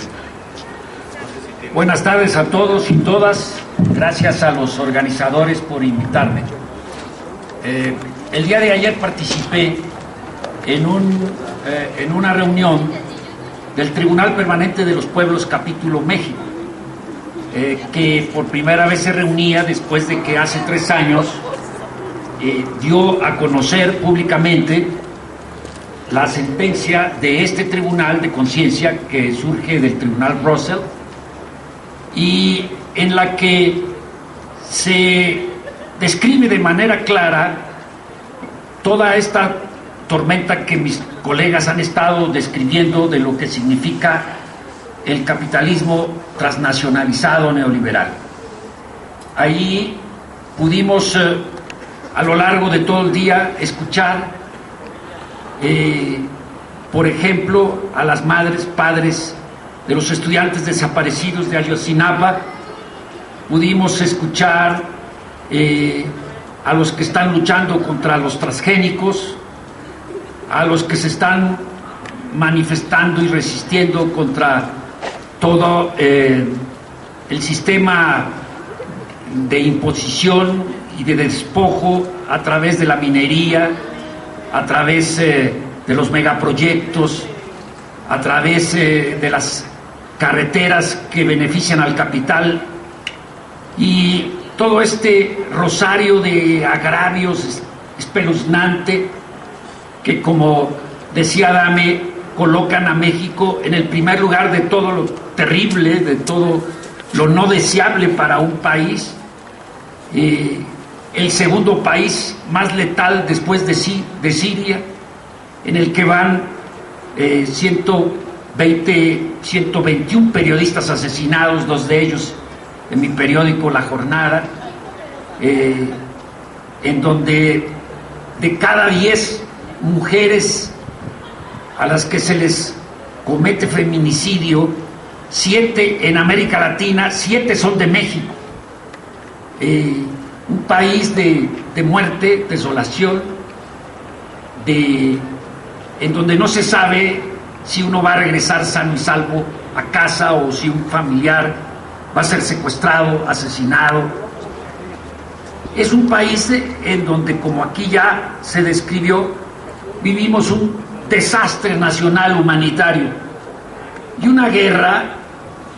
Buenas tardes a todos y todas. Gracias a los organizadores por invitarme. El día de ayer participé en una reunión del Tribunal Permanente de los Pueblos Capítulo México, que por primera vez se reunía después de que hace 3 años dio a conocer públicamente la sentencia de este Tribunal de Conciencia que surge del Tribunal Russell y en la que se describe de manera clara toda esta tormenta que mis colegas han estado describiendo de lo que significa el capitalismo transnacionalizado neoliberal. Ahí pudimos a lo largo de todo el día escuchar, por ejemplo, a las madres, padres de los estudiantes desaparecidos de Ayotzinapa, pudimos escuchar a los que están luchando contra los transgénicos, a los que se están manifestando y resistiendo contra todo el sistema de imposición y de despojo a través de la minería, a través de los megaproyectos, a través de las carreteras que benefician al capital y todo este rosario de agravios espeluznante que, como decía Adame, colocan a México en el primer lugar de todo lo terrible, de todo lo no deseable para un país, el segundo país más letal después de Siria, en el que van 121 periodistas asesinados, 2 de ellos en mi periódico La Jornada, en donde de cada 10 mujeres a las que se les comete feminicidio, 7 en América Latina, 7 son de México. Un país de muerte, desolación, en donde no se sabe si uno va a regresar sano y salvo a casa o si un familiar va a ser secuestrado, asesinado. es un país en donde, como aquí ya se describió, vivimos un desastre nacional humanitario y una guerra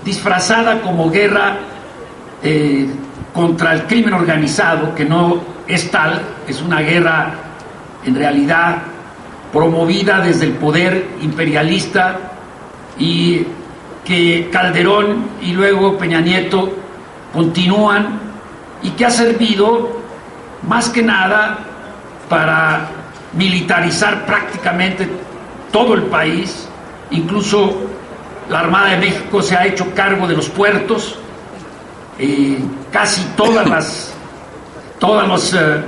disfrazada como guerra contra el crimen organizado, que no es tal, es una guerra en realidad promovida desde el poder imperialista y que Calderón y luego Peña Nieto continúan, y que ha servido más que nada para militarizar prácticamente todo el país. Incluso la Armada de México se ha hecho cargo de los puertos, casi todas las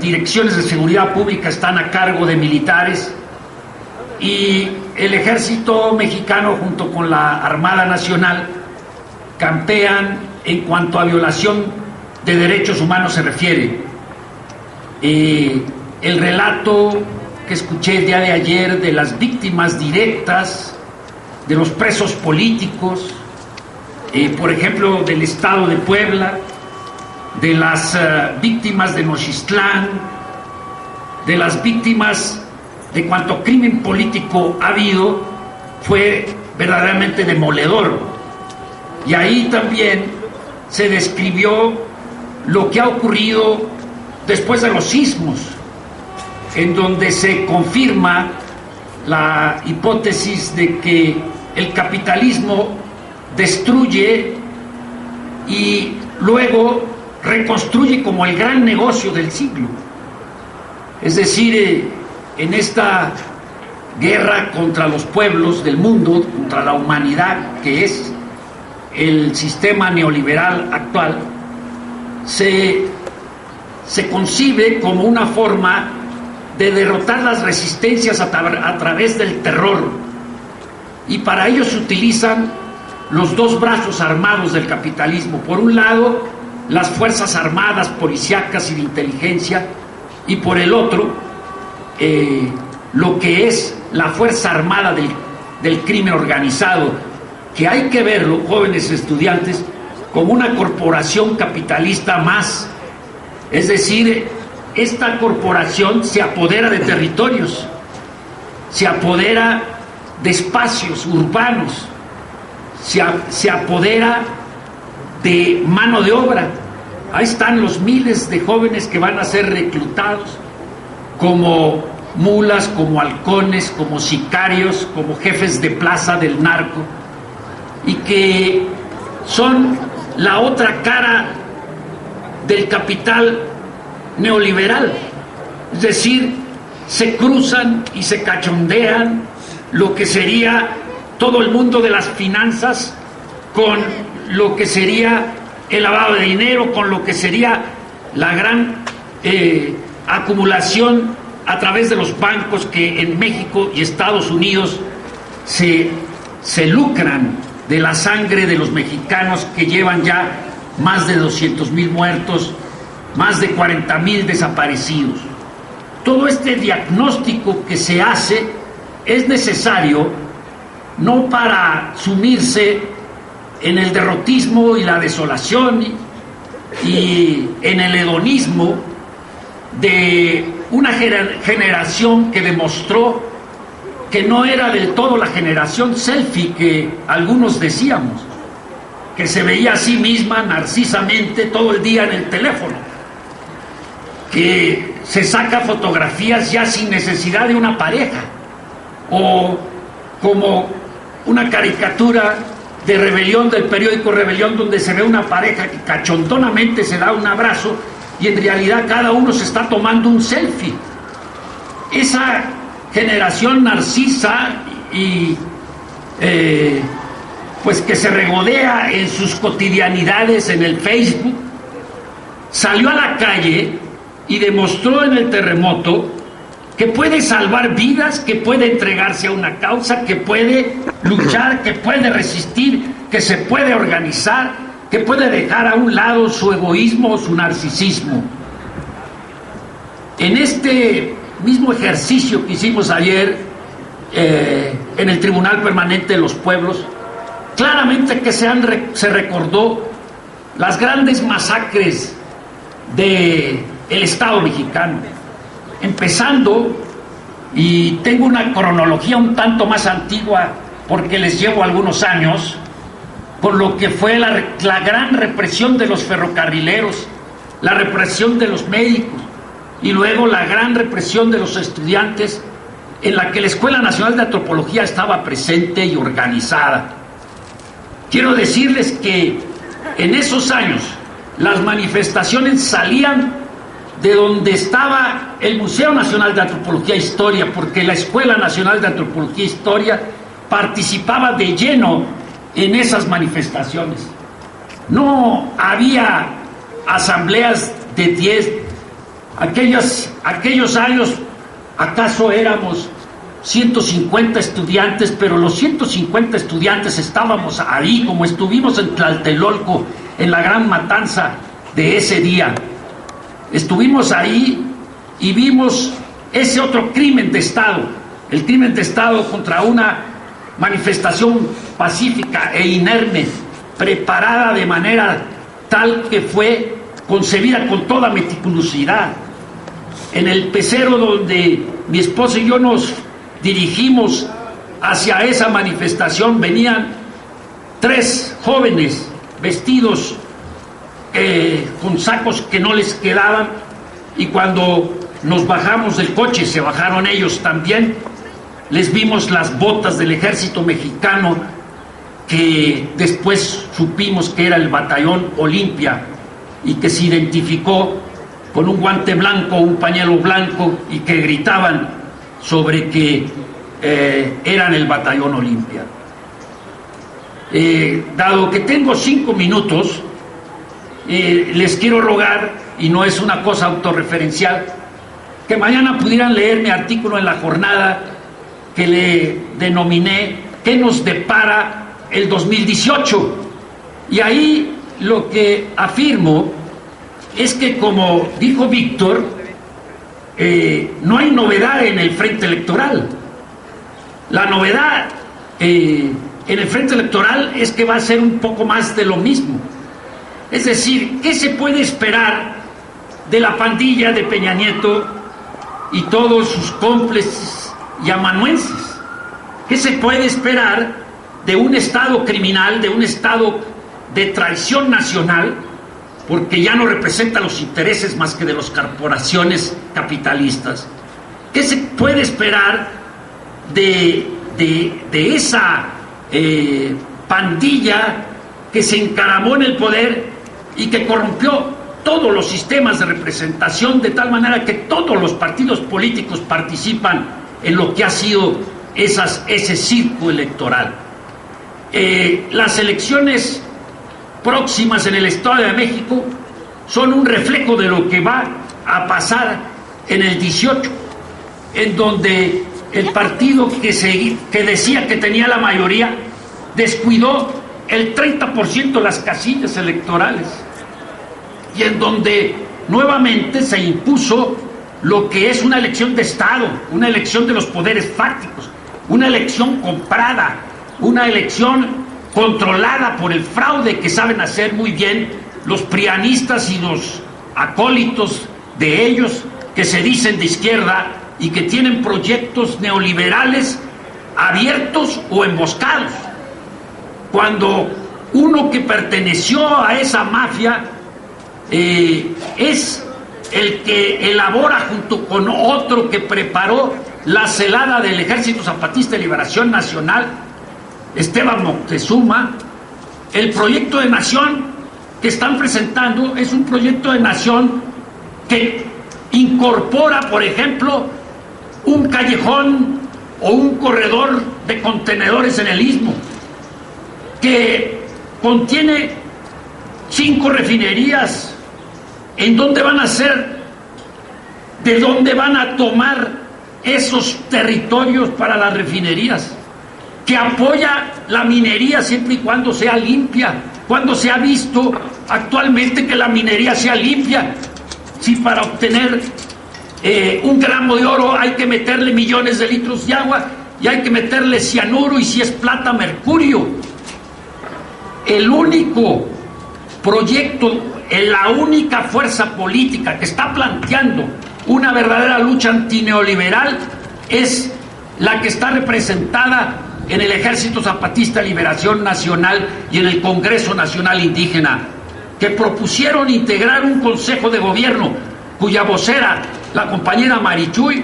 direcciones de seguridad pública están a cargo de militares, y el ejército mexicano junto con la Armada Nacional campean en cuanto a violación de derechos humanos se refiere. El relato que escuché el día de ayer de las víctimas directas, de los presos políticos, por ejemplo del estado de Puebla, de las víctimas de Nochistlán, de las víctimas de cuanto crimen político ha habido, fue verdaderamente demoledor. Y ahí también se describió lo que ha ocurrido después de los sismos, en donde se confirma la hipótesis de que el capitalismo destruye y luego reconstruye como el gran negocio del siglo. Es decir, en esta guerra contra los pueblos del mundo, contra la humanidad, que es el sistema neoliberal actual, se concibe como una forma de derrotar las resistencias a través del terror, y para ello se utilizan los dos brazos armados del capitalismo: por un lado las fuerzas armadas, policíacas y de inteligencia, y por el otro lo que es la fuerza armada del crimen organizado, que hay que verlo, jóvenes estudiantes, como una corporación capitalista más. Es decir, esta corporación se apodera de territorios, se apodera de espacios urbanos, se apodera de mano de obra. Ahí están los miles de jóvenes que van a ser reclutados como mulas, como halcones, como sicarios, como jefes de plaza del narco, y que son la otra cara del capital neoliberal. Es decir, se cruzan y se cachondean lo que sería todo el mundo de las finanzas con lo que sería el lavado de dinero, con lo que sería la gran acumulación a través de los bancos que en México y Estados Unidos se lucran de la sangre de los mexicanos, que llevan ya más de 200,000 muertos, más de 40,000 desaparecidos. Todo este diagnóstico que se hace es necesario no para sumirse en el derrotismo y la desolación y en el hedonismo de una generación que demostró que no era del todo la generación selfie que algunos decíamos, que se veía a sí misma narcisamente todo el día en el teléfono, que se saca fotografías ya sin necesidad de una pareja, o como una caricatura de Rebelión, del periódico Rebelión, donde se ve una pareja que cachondonamente se da un abrazo y en realidad cada uno se está tomando un selfie. Esa generación narcisa y pues que se regodea en sus cotidianidades en el Facebook, salió a la calle y demostró en el terremoto que puede salvar vidas, que puede entregarse a una causa, que puede luchar, que puede resistir, que se puede organizar, que puede dejar a un lado su egoísmo o su narcisismo. En este mismo ejercicio que hicimos ayer en el Tribunal Permanente de los Pueblos, claramente que se recordó las grandes masacres de el Estado mexicano, empezando, y tengo una cronología un tanto más antigua porque les llevo algunos años, con lo que fue la gran represión de los ferrocarrileros, la represión de los médicos y luego la gran represión de los estudiantes, en la que la Escuela Nacional de Antropología estaba presente y organizada. Quiero decirles que en esos años las manifestaciones salían de donde estaba el Museo Nacional de Antropología e Historia, porque la Escuela Nacional de Antropología e Historia participaba de lleno en esas manifestaciones. No había asambleas de 10, aquellos años acaso éramos 150 estudiantes, pero los 150 estudiantes estábamos ahí, como estuvimos en Tlatelolco en la gran matanza de ese día. Estuvimos ahí y vimos ese otro crimen de Estado, el crimen de Estado contra una manifestación pacífica e inerme, preparada de manera tal que fue concebida con toda meticulosidad. En el pecero donde mi esposo y yo nos dirigimos hacia esa manifestación, venían 3 jóvenes vestidos con sacos que no les quedaban, y cuando nos bajamos del coche, se bajaron ellos también, les vimos las botas del ejército mexicano, que después supimos que era el batallón Olimpia, y que se identificó con un guante blanco, un pañuelo blanco, y que gritaban sobre que eran el batallón Olimpia. Dado que tengo 5 minutos, les quiero rogar, y no es una cosa autorreferencial, que mañana pudieran leer mi artículo en La Jornada, que le denominé ¿Qué nos depara el 2018? Y ahí lo que afirmo es que, como dijo Víctor, no hay novedad en el frente electoral. La novedad en el frente electoral es que va a ser un poco más de lo mismo. Es decir, ¿qué se puede esperar de la pandilla de Peña Nieto y todos sus cómplices y amanuenses? ¿Qué se puede esperar de un Estado criminal, de un Estado de traición nacional, porque ya no representa los intereses más que de las corporaciones capitalistas? ¿Qué se puede esperar de esa pandilla que se encaramó en el poder y que corrompió todos los sistemas de representación, de tal manera que todos los partidos políticos participan en lo que ha sido ese circo electoral? Las elecciones próximas en el Estado de México son un reflejo de lo que va a pasar en el 18, en donde el partido que decía que tenía la mayoría descuidó el 30% de las casillas electorales, y en donde nuevamente se impuso lo que es una elección de Estado, una elección de los poderes fácticos, una elección comprada, una elección controlada por el fraude que saben hacer muy bien los prianistas y los acólitos de ellos, que se dicen de izquierda y que tienen proyectos neoliberales abiertos o emboscados. Cuando uno que perteneció a esa mafia es el que elabora, junto con otro que preparó la celada del Ejército Zapatista de Liberación Nacional, Esteban Moctezuma, el proyecto de nación que están presentando es un proyecto de nación que incorpora, por ejemplo, un callejón o un corredor de contenedores en el Istmo, que contiene 5 refinerías. ¿En dónde van a ser? ¿De dónde van a tomar esos territorios para las refinerías? Que apoya la minería siempre y cuando sea limpia. Cuando se ha visto actualmente que la minería sea limpia, si para obtener un gramo de oro hay que meterle millones de litros de agua y hay que meterle cianuro, y si es plata, mercurio. El único proyecto, en la única fuerza política que está planteando una verdadera lucha antineoliberal es la que está representada en el Ejército Zapatista de Liberación Nacional y en el Congreso Nacional Indígena, que propusieron integrar un consejo de gobierno cuya vocera, la compañera Marichuy,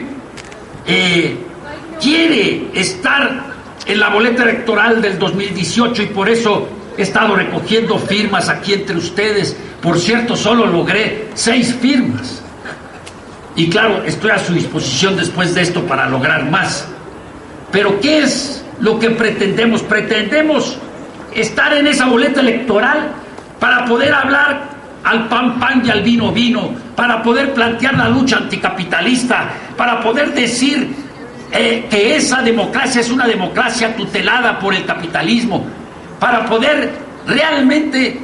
quiere estar en la boleta electoral del 2018 y por eso he estado recogiendo firmas aquí entre ustedes. Por cierto, solo logré 6 firmas. Y claro, estoy a su disposición después de esto para lograr más. Pero ¿qué es lo que pretendemos? Pretendemos estar en esa boleta electoral para poder hablar al pan pan y al vino vino, para poder plantear la lucha anticapitalista, para poder decir que esa democracia es una democracia tutelada por el capitalismo, para poder realmente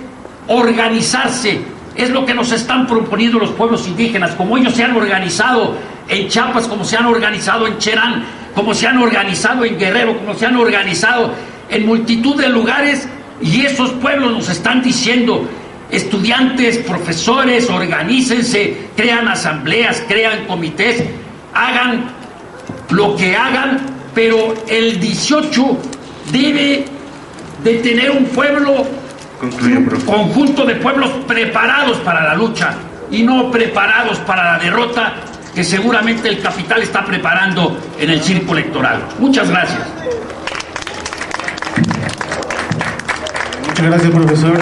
organizarse. Es lo que nos están proponiendo los pueblos indígenas, como ellos se han organizado en Chiapas, como se han organizado en Cherán, como se han organizado en Guerrero, como se han organizado en multitud de lugares, y esos pueblos nos están diciendo: estudiantes, profesores, organícense, crean asambleas, crean comités, hagan lo que hagan, pero el 18 debe de tener un conjunto de pueblos preparados para la lucha y no preparados para la derrota que seguramente el capital está preparando en el circo electoral. Muchas gracias. Muchas gracias, profesor.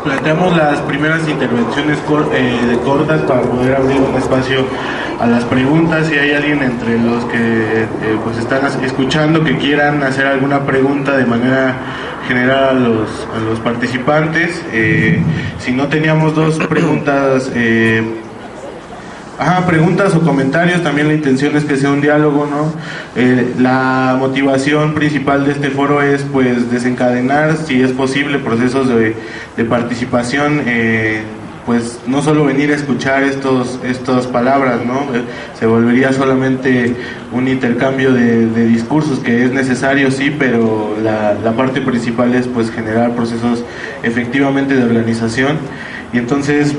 Planteamos las primeras intervenciones cortas para poder abrir un espacio a las preguntas. Si hay alguien entre los que pues están escuchando que quieran hacer alguna pregunta de manera general a los participantes. Si no, teníamos 2 preguntas, preguntas o comentarios. También la intención es que sea un diálogo, ¿no? La motivación principal de este foro es pues desencadenar, si es posible, procesos de participación, pues no solo venir a escuchar estas palabras, ¿no? Se volvería solamente un intercambio de discursos, que es necesario, sí, pero la parte principal es pues generar procesos efectivamente de organización. Y entonces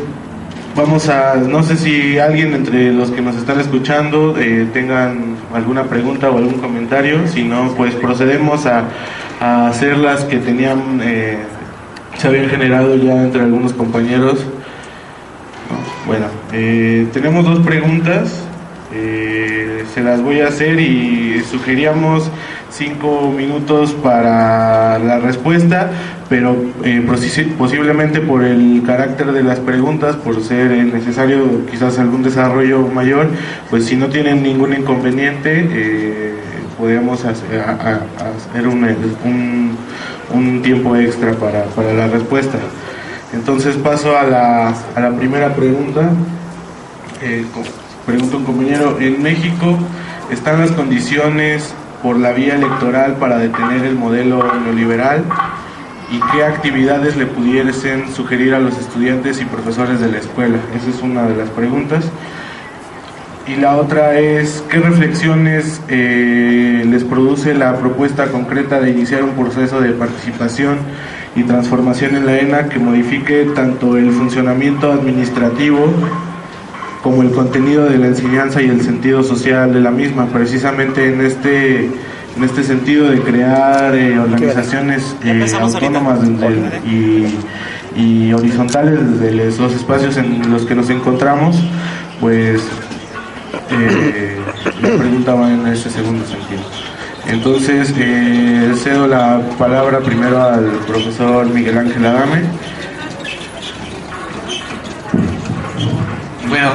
no sé si alguien entre los que nos están escuchando tengan alguna pregunta o algún comentario. Si no, pues procedemos a hacer las que se habían generado ya entre algunos compañeros. Bueno, tenemos 2 preguntas, se las voy a hacer y sugeríamos 5 minutos para la respuesta, pero posiblemente por el carácter de las preguntas, por ser necesario quizás algún desarrollo mayor, pues si no tienen ningún inconveniente, podríamos hacer un tiempo extra para la respuesta. Entonces paso a la primera pregunta. Pregunta un compañero: ¿en México están las condiciones por la vía electoral para detener el modelo neoliberal? ¿Y qué actividades le pudiesen sugerir a los estudiantes y profesores de la escuela? Esa es una de las preguntas. Y la otra es: ¿qué reflexiones les produce la propuesta concreta de iniciar un proceso de participación y transformación en la ENA que modifique tanto el funcionamiento administrativo como el contenido de la enseñanza y el sentido social de la misma? Precisamente en este sentido de crear organizaciones autónomas y horizontales desde los espacios en los que nos encontramos, pues la pregunta va en ese segundo sentido. Entonces cedo la palabra primero al profesor Miguel Ángel Adame. Bueno,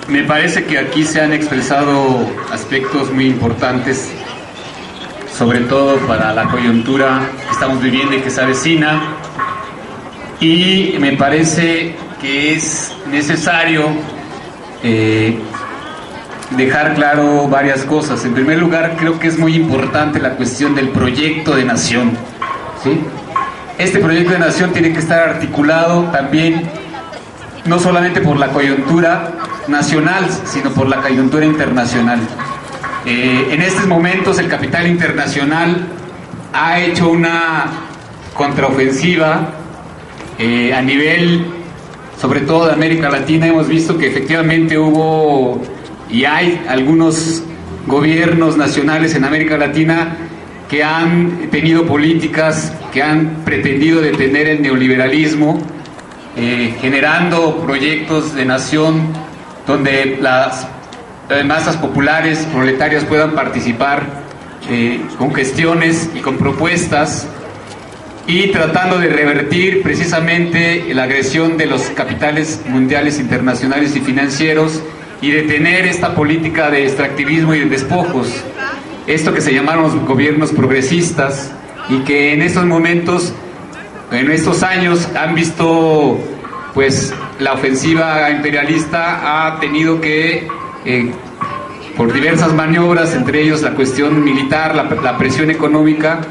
me parece que aquí se han expresado aspectos muy importantes, sobre todo para la coyuntura que estamos viviendo y que se avecina, y me parece que es necesario dejar claro varias cosas. En primer lugar, creo que es muy importante la cuestión del proyecto de nación, ¿sí? Este proyecto de nación tiene que estar articulado también no solamente por la coyuntura nacional, sino por la coyuntura internacional. En estos momentos el capital internacional ha hecho una contraofensiva a nivel, sobre todo de América Latina. Hemos visto que efectivamente hubo y hay algunos gobiernos nacionales en América Latina que han tenido políticas que han pretendido detener el neoliberalismo, generando proyectos de nación donde las masas populares, proletarias, puedan participar con gestiones y con propuestas, y tratando de revertir precisamente la agresión de los capitales mundiales, internacionales y financieros, y detener esta política de extractivismo y de despojos, esto que se llamaron los gobiernos progresistas, y que en estos momentos, en estos años, han visto pues la ofensiva imperialista ha tenido que por diversas maniobras, entre ellos la cuestión militar, la presión económica,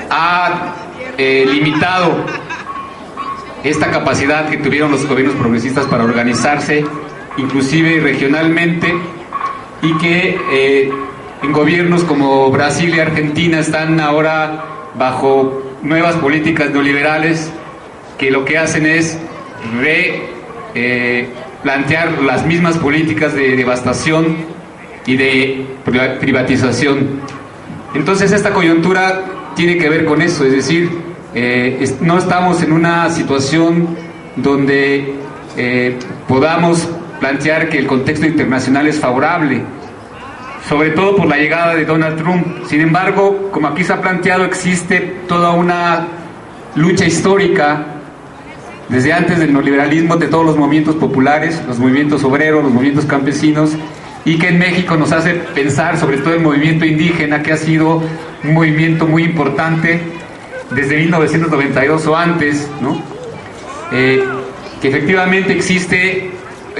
ha limitado esta capacidad que tuvieron los gobiernos progresistas para organizarse, inclusive regionalmente, y que en gobiernos como Brasil y Argentina están ahora bajo nuevas políticas neoliberales que lo que hacen es plantear las mismas políticas de devastación y de privatización. Entonces esta coyuntura tiene que ver con eso, es decir, no estamos en una situación donde podamos plantear que el contexto internacional es favorable, sobre todo por la llegada de Donald Trump. Sin embargo, como aquí se ha planteado, existe toda una lucha histórica desde antes del neoliberalismo, de todos los movimientos populares, los movimientos obreros, los movimientos campesinos, y que en México nos hace pensar sobre todo el movimiento indígena, que ha sido un movimiento muy importante desde 1992 o antes, ¿no? Que efectivamente existe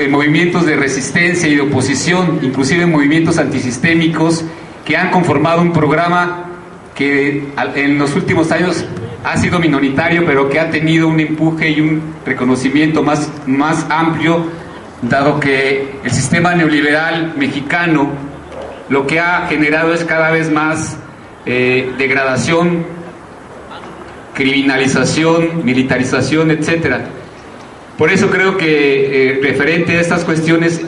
movimientos de resistencia y de oposición, inclusive movimientos antisistémicos, que han conformado un programa que en los últimos años ha sido minoritario, pero que ha tenido un empuje y un reconocimiento más amplio, dado que el sistema neoliberal mexicano lo que ha generado es cada vez más degradación, criminalización, militarización, etcétera. Por eso creo que referente a estas cuestiones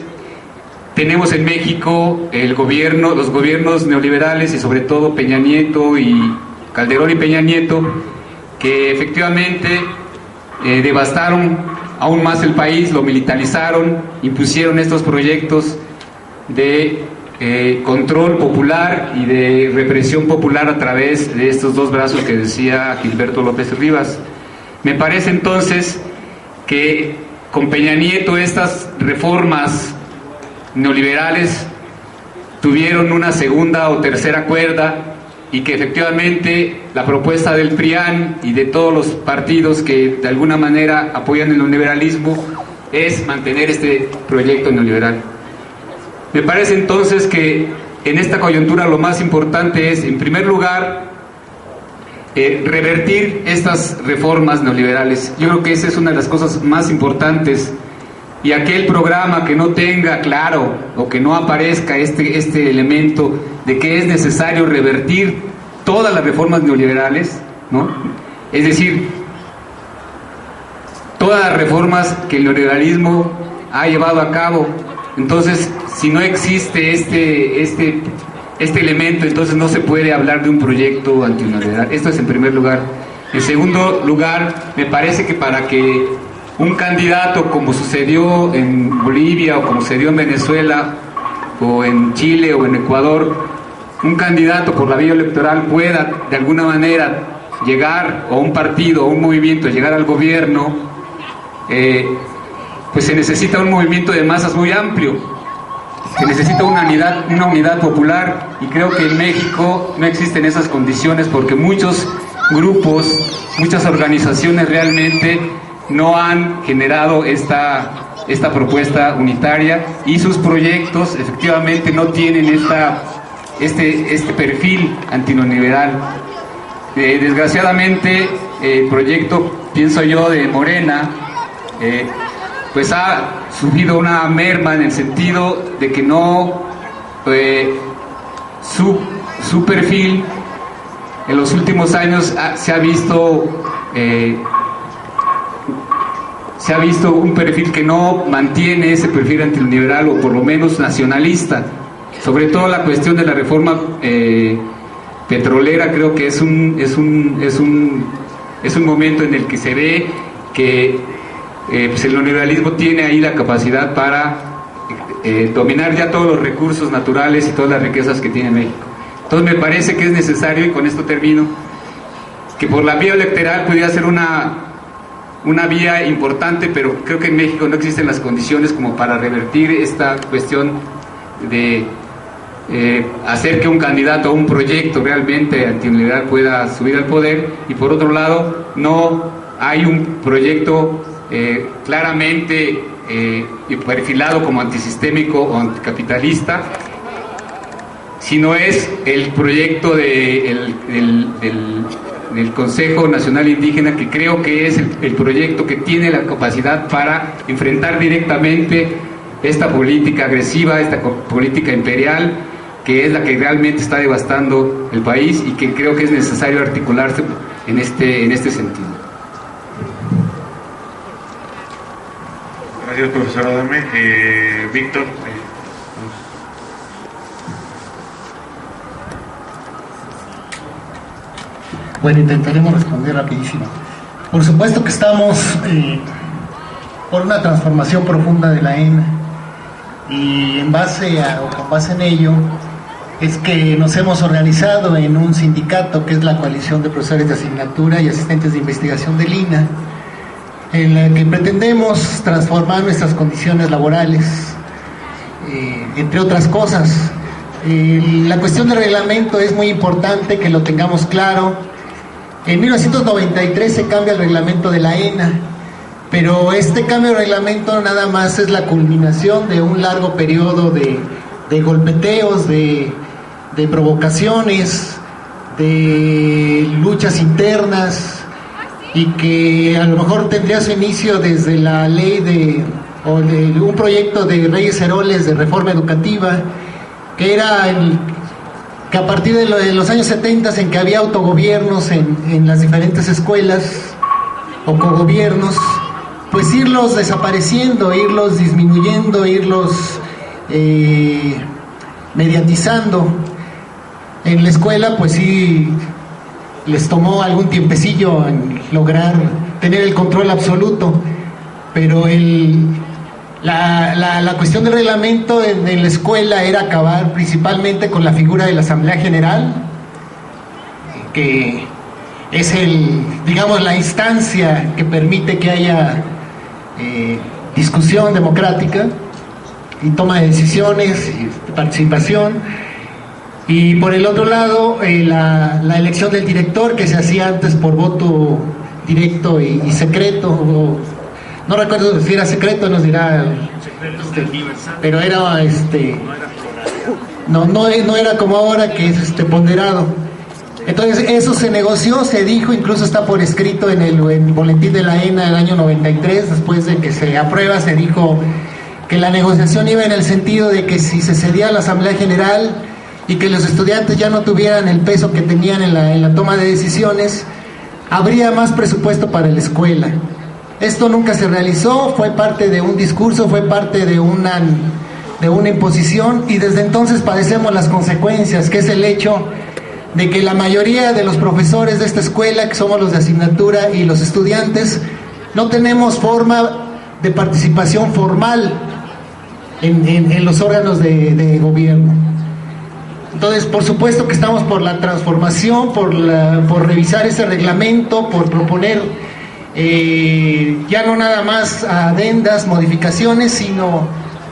tenemos en México los gobiernos neoliberales, y sobre todo Peña Nieto y Calderón y Peña Nieto, que efectivamente devastaron aún más el país, lo militarizaron, impusieron estos proyectos de control popular y de represión popular a través de estos dos brazos que decía Gilberto López Rivas. Me parece entonces que con Peña Nieto estas reformas neoliberales tuvieron una segunda o tercera cuerda, y que efectivamente la propuesta del PRIAN y de todos los partidos que de alguna manera apoyan el neoliberalismo es mantener este proyecto neoliberal. Me parece entonces que en esta coyuntura lo más importante es, en primer lugar, revertir estas reformas neoliberales. Yo creo que esa es una de las cosas más importantes, y aquel programa que no tenga claro o que no aparezca este elemento de que es necesario revertir todas las reformas neoliberales, ¿no? Es decir, todas las reformas que el neoliberalismo ha llevado a cabo. Entonces, si no existe este elemento, entonces no se puede hablar de un proyecto antineoliberal. Esto es en primer lugar. En segundo lugar, me parece que para que un candidato, como sucedió en Bolivia o como sucedió en Venezuela o en Chile o en Ecuador, un candidato por la vía electoral pueda de alguna manera llegar, o un partido o un movimiento llegar al gobierno, pues se necesita un movimiento de masas muy amplio, se necesita una unidad popular, y creo que en México no existen esas condiciones, porque muchos grupos, muchas organizaciones realmente no han generado esta propuesta unitaria, y sus proyectos efectivamente no tienen este perfil antineoliberal. Desgraciadamente el proyecto, pienso yo, de Morena pues ha sufrido una merma, en el sentido de que no su perfil en los últimos años se ha visto un perfil que no mantiene ese perfil antiliberal, o por lo menos nacionalista. Sobre todo la cuestión de la reforma petrolera, creo que es un momento en el que se ve que pues el neoliberalismo tiene ahí la capacidad para dominar ya todos los recursos naturales y todas las riquezas que tiene México. Entonces me parece que es necesario, y con esto termino, que por la vía electoral pudiera ser una vía importante, pero creo que en México no existen las condiciones como para revertir esta cuestión de hacer que un candidato o un proyecto realmente antiliberal pueda subir al poder, y por otro lado no hay un proyecto claramente perfilado como antisistémico o anticapitalista, sino es el proyecto del Consejo Nacional Indígena, que creo que es el proyecto que tiene la capacidad para enfrentar directamente esta política agresiva, esta política imperial, que es la que realmente está devastando el país, y que creo que es necesario articularse en este sentido. Gracias, profesor Adame. Víctor. Bueno, intentaremos responder rapidísimo. Por supuesto que estamos por una transformación profunda de la ENA, y con base en ello es que nos hemos organizado en un sindicato que es la Coalición de Profesores de Asignatura y Asistentes de Investigación del INAH, en la que pretendemos transformar nuestras condiciones laborales, entre otras cosas. La cuestión del reglamento es muy importante que lo tengamos claro. En 1993 se cambia el reglamento de la ENA, pero este cambio de reglamento nada más es la culminación de un largo periodo de golpeteos, de provocaciones, de luchas internas, y que a lo mejor tendría su inicio desde la ley de un proyecto de Reyes Heroles de reforma educativa, que era que a partir de los años 70, en que había autogobiernos en las diferentes escuelas o cogobiernos, pues irlos desapareciendo, irlos disminuyendo, irlos mediatizando. En la escuela pues sí les tomó algún tiempecillo en lograr tener el control absoluto, pero la cuestión del reglamento en la escuela era acabar principalmente con la figura de la Asamblea General, que es digamos, la instancia que permite que haya discusión democrática y toma de decisiones y participación. Y por el otro lado, la elección del director, que se hacía antes por voto directo y secreto, no recuerdo si era secreto, nos dirá, pero era no era como ahora, que es ponderado. Entonces eso se negoció, se dijo, incluso está por escrito en el boletín de la ENA del año 93, después de que se aprueba, se dijo que la negociación iba en el sentido de que si se cedía a la Asamblea General y que los estudiantes ya no tuvieran el peso que tenían en la toma de decisiones, habría más presupuesto para la escuela. Esto nunca se realizó, fue parte de un discurso, fue parte de una imposición, y desde entonces padecemos las consecuencias, que es el hecho de que la mayoría de los profesores de esta escuela, que somos los de asignatura, y los estudiantes, no tenemos forma de participación formal en los órganos de gobierno. Entonces, por supuesto que estamos por la transformación, por revisar ese reglamento, por proponer ya no nada más adendas, modificaciones, sino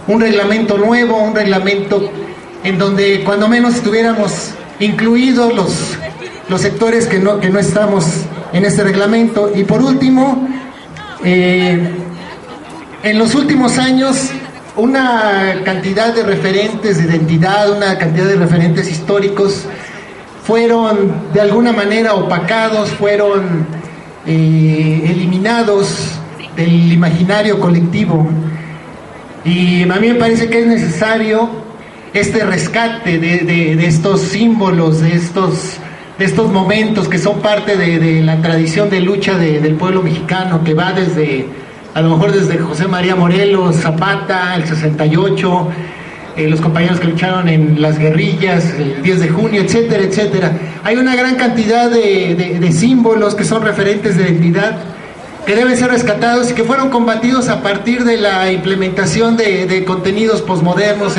un reglamento nuevo, un reglamento en donde cuando menos estuviéramos incluidos los sectores que no estamos en este reglamento. Y por último, en los últimos años, una cantidad de referentes de identidad, una cantidad de referentes históricos fueron de alguna manera opacados, fueron eliminados del imaginario colectivo, y a mí me parece que es necesario este rescate de estos símbolos, de estos estos momentos que son parte de la tradición de lucha del pueblo mexicano, que va desde, a lo mejor desde José María Morelos, Zapata, el 68, los compañeros que lucharon en las guerrillas, el 10 de junio, etcétera, etcétera. Hay una gran cantidad de símbolos que son referentes de identidad, que deben ser rescatados y que fueron combatidos a partir de la implementación de contenidos posmodernos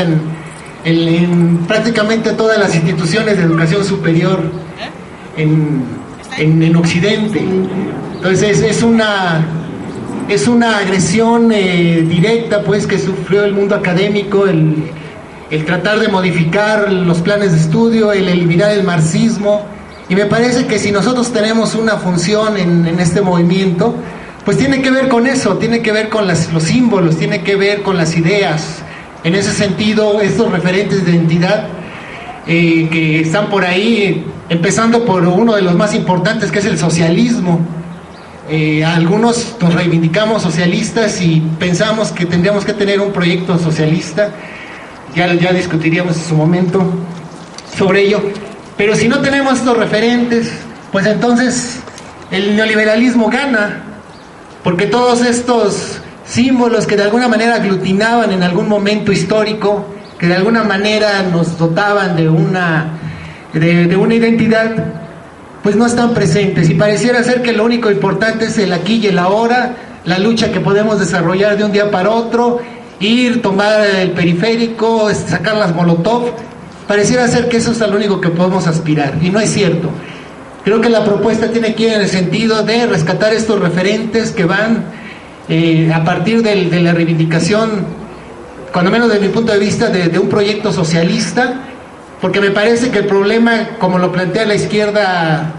en prácticamente todas las instituciones de educación superior en Occidente. Entonces es una agresión directa, pues, que sufrió el mundo académico, el tratar de modificar los planes de estudio, el eliminar el marxismo. Y me parece que si nosotros tenemos una función en este movimiento, pues tiene que ver con eso, tiene que ver con los símbolos, tiene que ver con las ideas. En ese sentido, estos referentes de identidad que están por ahí, empezando por uno de los más importantes, que es el socialismo. Algunos nos reivindicamos socialistas y pensamos que tendríamos que tener un proyecto socialista. Ya discutiríamos en su momento sobre ello. Pero si no tenemos estos referentes, pues entonces el neoliberalismo gana, porque todos estos símbolos que de alguna manera aglutinaban en algún momento histórico, que de alguna manera nos dotaban de una identidad, pues no están presentes, y pareciera ser que lo único importante es el aquí y el ahora, la lucha que podemos desarrollar de un día para otro, ir, tomar el periférico, sacar las molotov. Pareciera ser que eso es lo único que podemos aspirar, y no es cierto. Creo que la propuesta tiene que ir en el sentido de rescatar estos referentes que van a partir de la reivindicación, cuando menos desde mi punto de vista, de un proyecto socialista, porque me parece que el problema, como lo plantea la izquierda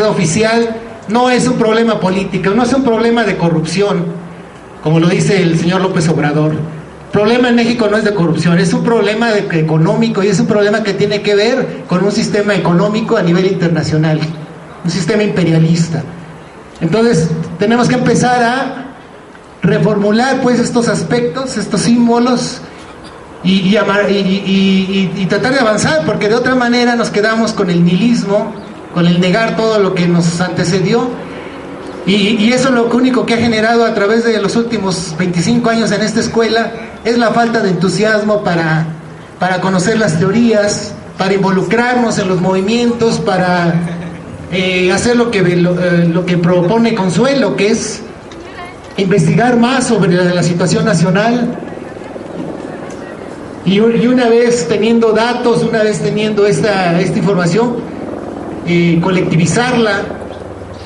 oficial, no es un problema político, no es un problema de corrupción, como lo dice el señor López Obrador. El problema en México no es de corrupción, es un problema económico, y es un problema que tiene que ver con un sistema económico a nivel internacional, un sistema imperialista. Entonces tenemos que empezar a reformular, pues, estos aspectos, estos símbolos, y tratar de avanzar, porque de otra manera nos quedamos con el nihilismo, con el negar todo lo que nos antecedió, y eso lo único que ha generado a través de los últimos 25 años en esta escuela es la falta de entusiasmo para conocer las teorías, para involucrarnos en los movimientos, para hacer lo que propone Consuelo, que es investigar más sobre la situación nacional, y una vez teniendo datos, una vez teniendo esta información, colectivizarla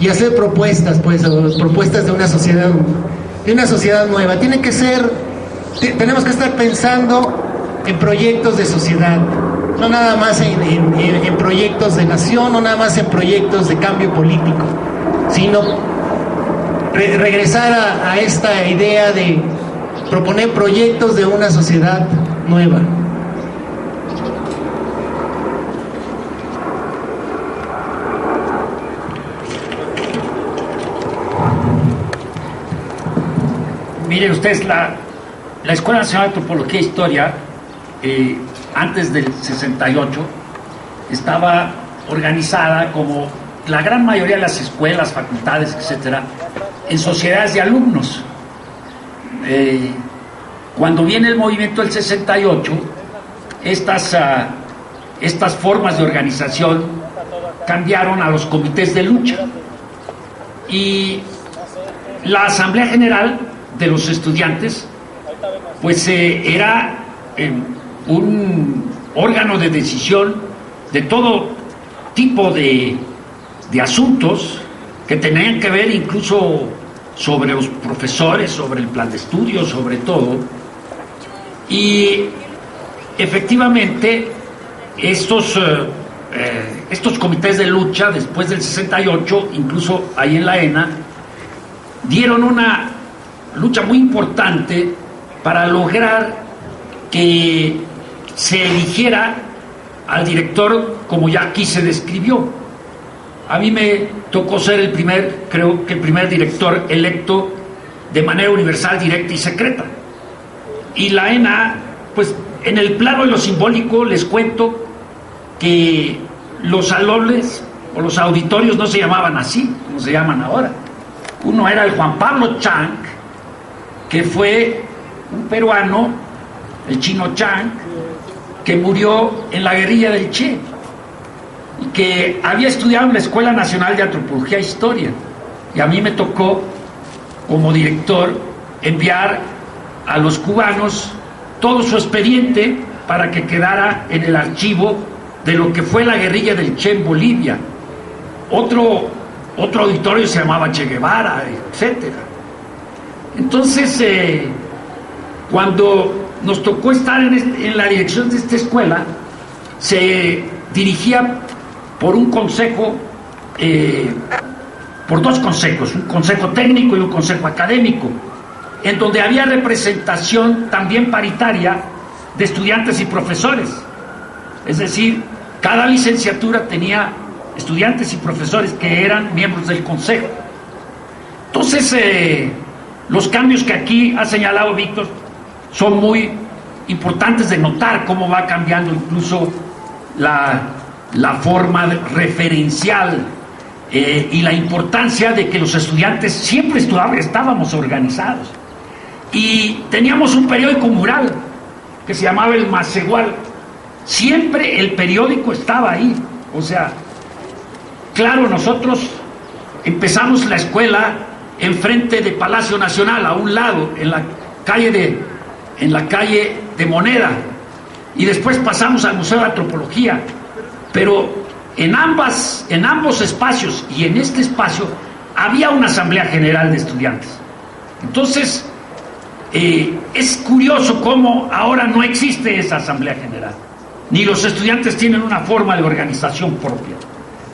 y hacer propuestas, pues, propuestas de una sociedad nueva. Tenemos que estar pensando en proyectos de sociedad, no nada más en proyectos de nación, no nada más en proyectos de cambio político, sino regresar a esta idea de proponer proyectos de una sociedad nueva. Miren ustedes, la Escuela Nacional de Antropología e Historia, antes del 68, estaba organizada, como la gran mayoría de las escuelas, facultades, etcétera, en sociedades de alumnos. Cuando viene el movimiento del 68, estas formas de organización cambiaron a los comités de lucha, y la Asamblea General de los estudiantes, pues era un órgano de decisión de todo tipo de asuntos que tenían que ver incluso sobre los profesores, sobre el plan de estudios, sobre todo. Y efectivamente estos comités de lucha, después del 68, incluso ahí en la ENA, dieron una lucha muy importante para lograr que se eligiera al director como ya aquí se describió. A mí me tocó ser creo que el primer director electo de manera universal, directa y secreta. Y la ENA, pues en el plano de lo simbólico, les cuento que los salones o los auditorios no se llamaban así, como se llaman ahora. Uno era el Juan Pablo Chang, que fue un peruano, el chino Chang, que murió en la guerrilla del Che, y que había estudiado en la Escuela Nacional de Antropología e Historia. Y a mí me tocó, como director, enviar a los cubanos todo su expediente para que quedara en el archivo de lo que fue la guerrilla del Che en Bolivia. Otro auditorio se llamaba Che Guevara, etc. Entonces, cuando nos tocó estar en la dirección de esta escuela, se dirigía por un consejo, por dos consejos, un consejo técnico y un consejo académico, en donde había representación también paritaria de estudiantes y profesores. Es decir, cada licenciatura tenía estudiantes y profesores que eran miembros del consejo. Entonces, los cambios que aquí ha señalado Víctor son muy importantes de notar cómo va cambiando incluso la forma referencial y la importancia de que los estudiantes siempre estábamos organizados. Y teníamos un periódico mural que se llamaba El Macegual. Siempre el periódico estaba ahí. O sea, claro, nosotros empezamos la escuela enfrente de Palacio Nacional, a un lado, en la calle de Moneda, y después pasamos al Museo de Antropología. Pero en ambos espacios y en este espacio había una asamblea general de estudiantes. Entonces, es curioso cómo ahora no existe esa asamblea general, ni los estudiantes tienen una forma de organización propia,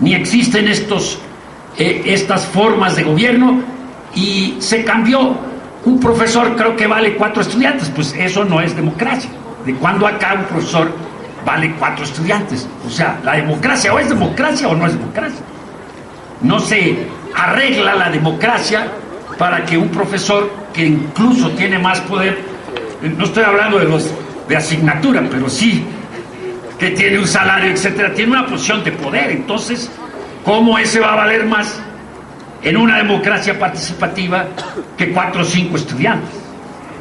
ni existen estas formas de gobierno, y se cambió. Un profesor creo que vale 4 estudiantes, pues eso no es democracia. ¿De cuándo acá un profesor vale 4 estudiantes? O sea, la democracia o es democracia o no es democracia. No se arregla la democracia para que un profesor que incluso tiene más poder, no estoy hablando de asignatura, pero sí que tiene un salario, etcétera, tiene una posición de poder. Entonces, ¿cómo ese va a valer más en una democracia participativa que 4 o 5 estudiantes?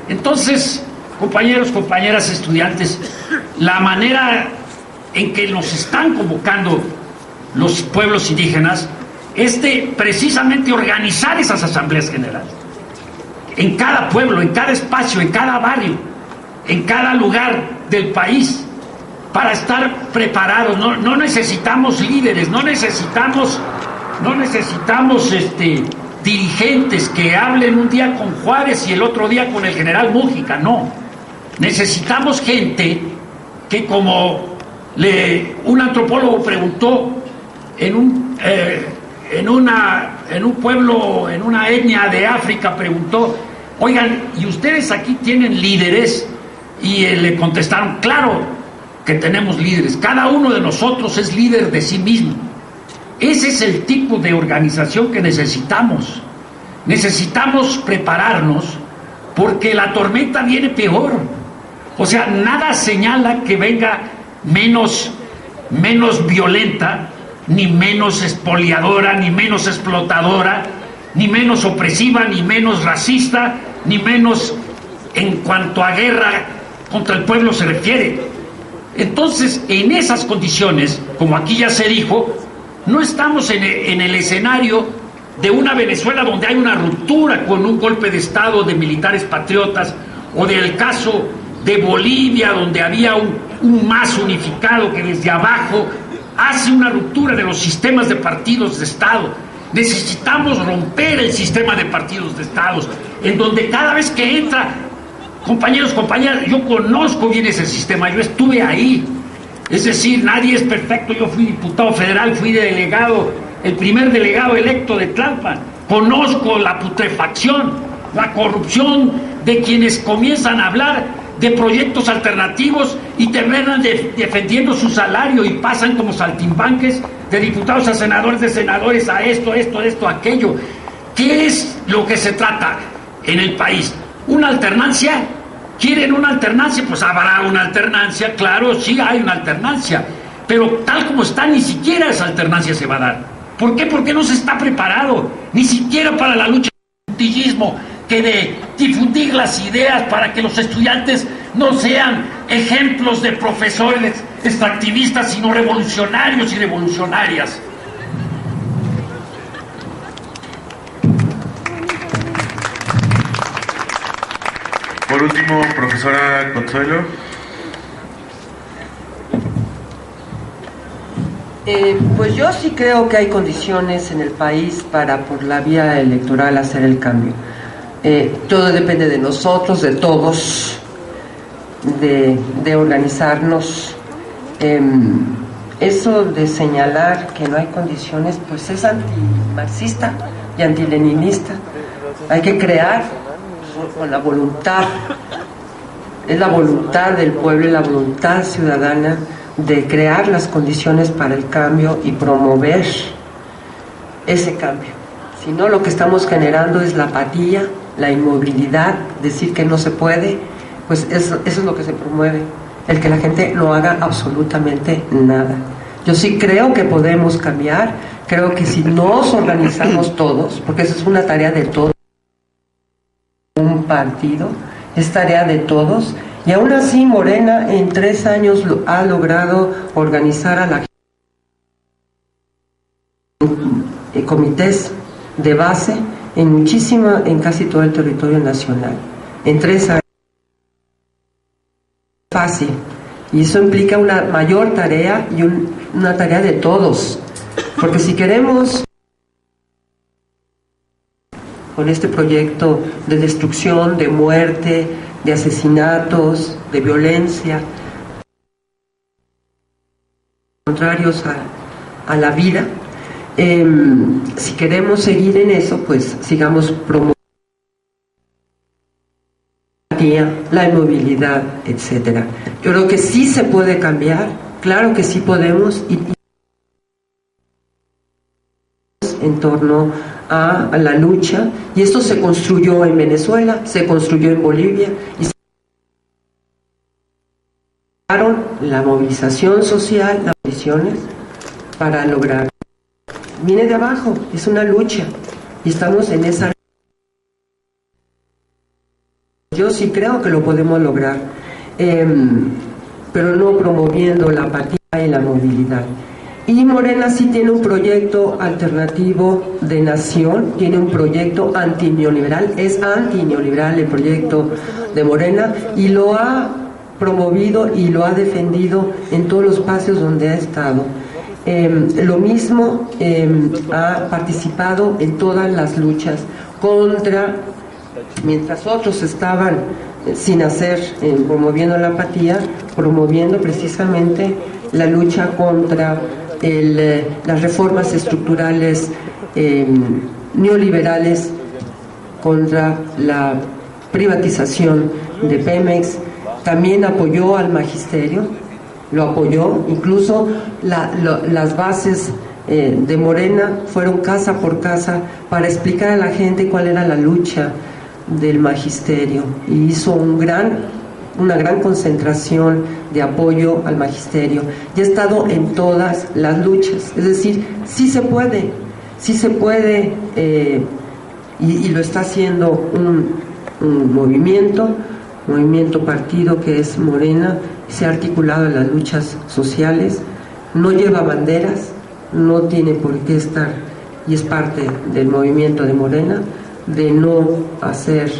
Entonces, compañeros, compañeras, estudiantes, la manera en que nos están convocando los pueblos indígenas es de precisamente organizar esas asambleas generales en cada pueblo, en cada espacio, en cada barrio, en cada lugar del país, para estar preparados. No necesitamos líderes, no necesitamos dirigentes que hablen un día con Juárez y el otro día con el general Mújica. No, necesitamos gente que, como un antropólogo preguntó en un pueblo, en una etnia de África, preguntó: oigan, ¿y ustedes aquí tienen líderes? Y le contestaron: claro que tenemos líderes, cada uno de nosotros es líder de sí mismo. Ese es el tipo de organización que necesitamos. Necesitamos prepararnos porque la tormenta viene peor. O sea, nada señala que venga menos violenta, ni menos expoliadora, ni menos explotadora, ni menos opresiva, ni menos racista, ni menos en cuanto a guerra contra el pueblo se refiere. Entonces, en esas condiciones, como aquí ya se dijo, no estamos en el escenario de una Venezuela donde hay una ruptura con un golpe de Estado de militares patriotas, o del caso de Bolivia, donde había un MAS unificado que desde abajo hace una ruptura de los sistemas de partidos de Estado. Necesitamos romper el sistema de partidos de Estados, en donde cada vez que entra, compañeros, compañeras, yo conozco bien ese sistema, yo estuve ahí. Es decir, nadie es perfecto. Yo fui diputado federal, fui delegado, el primer delegado electo de Tlalpan. Conozco la putrefacción, la corrupción de quienes comienzan a hablar de proyectos alternativos y terminan defendiendo su salario y pasan como saltimbanques de diputados a senadores, de senadores a esto, aquello. ¿Qué es lo que se trata en el país? ¿Una alternancia? ¿Quieren una alternancia? Pues habrá una alternancia, claro, sí hay una alternancia. pero tal como está, ni siquiera esa alternancia se va a dar. ¿Por qué? Porque no se está preparado, ni siquiera para la lucha contra el puntillismo, que de difundir las ideas para que los estudiantes no sean ejemplos de profesores extractivistas, sino revolucionarios y revolucionarias. Por último, profesora Consuelo. Pues yo sí creo que hay condiciones en el país para, por la vía electoral, hacer el cambio. Todo depende de nosotros, de todos, de organizarnos. Eso de señalar que no hay condiciones, pues es antimarxista y antileninista. Hay que crear con la voluntad, es la voluntad del pueblo y la voluntad ciudadana de crear las condiciones para el cambio y promover ese cambio. Si no, lo que estamos generando es la apatía, la inmovilidad, decir que no se puede, pues eso es lo que se promueve, el que la gente no haga absolutamente nada. Yo sí creo que podemos cambiar, creo que si nos organizamos todos, porque eso es una tarea de todos, un partido, es tarea de todos, y aún así Morena en 3 años ha logrado organizar a la comités de base en casi todo el territorio nacional. En 3 años. Fácil. Y eso implica una mayor tarea y una tarea de todos. Porque si queremos, con este proyecto de destrucción, de muerte, de asesinatos, de violencia, contrarios a la vida, si queremos seguir en eso, pues sigamos promoviendo la inmovilidad, etcétera. Yo creo que sí se puede cambiar, claro que sí podemos, y en torno a la lucha, y esto se construyó en Venezuela, se construyó en Bolivia, y la movilización social, las condiciones para lograr. Viene de abajo, es una lucha, y estamos en esa. Yo sí creo que lo podemos lograr, pero no promoviendo la apatía y la movilidad. Y Morena sí tiene un proyecto alternativo de nación, tiene un proyecto antineoliberal, es antineoliberal el proyecto de Morena, y lo ha promovido y lo ha defendido en todos los espacios donde ha estado. Lo mismo, ha participado en todas las luchas contra, mientras otros estaban sin hacer, promoviendo la apatía, promoviendo precisamente la lucha contra las reformas estructurales neoliberales, contra la privatización de Pemex. También apoyó al magisterio, lo apoyó, incluso las bases de Morena fueron casa por casa para explicar a la gente cuál era la lucha del magisterio, y hizo una gran concentración de apoyo al magisterio, y ha estado en todas las luchas. Es decir, sí se puede, y lo está haciendo un movimiento partido que es Morena, se ha articulado en las luchas sociales, no lleva banderas, no tiene por qué estar, y es parte del movimiento de Morena, de no hacer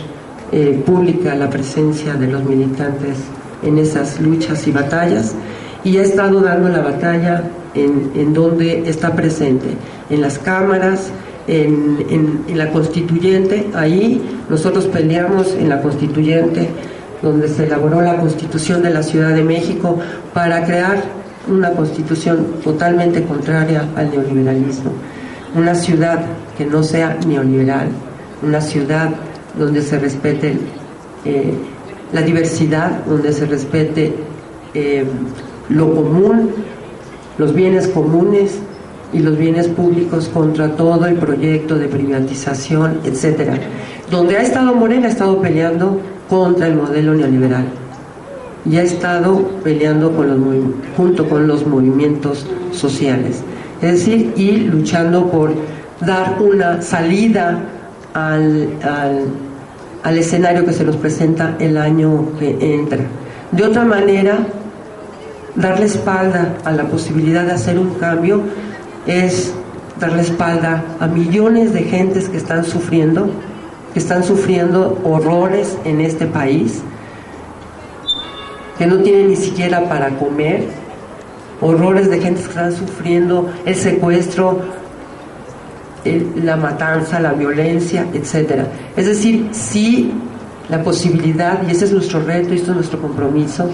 pública la presencia de los militantes en esas luchas y batallas, y ha estado dando la batalla en donde está presente, en las cámaras, en la constituyente. Ahí nosotros peleamos en la constituyente, donde se elaboró la Constitución de la Ciudad de México, para crear una constitución totalmente contraria al neoliberalismo, una ciudad que no sea neoliberal, una ciudad donde se respete la diversidad, donde se respete lo común, los bienes comunes y los bienes públicos, contra todo el proyecto de privatización, etcétera. Donde ha estado Morena, ha estado peleando contra el modelo neoliberal. y ha estado peleando junto con los movimientos sociales, es decir, y luchando por dar una salida al escenario que se nos presenta el año que entra. De otra manera, darle espalda a la posibilidad de hacer un cambio es darle espalda a millones de gentes que están sufriendo horrores en este país, que no tienen ni siquiera para comer, horrores de gentes que están sufriendo el secuestro, la matanza, la violencia, etcétera. Es decir, sí, la posibilidad, y ese es nuestro reto y esto es nuestro compromiso,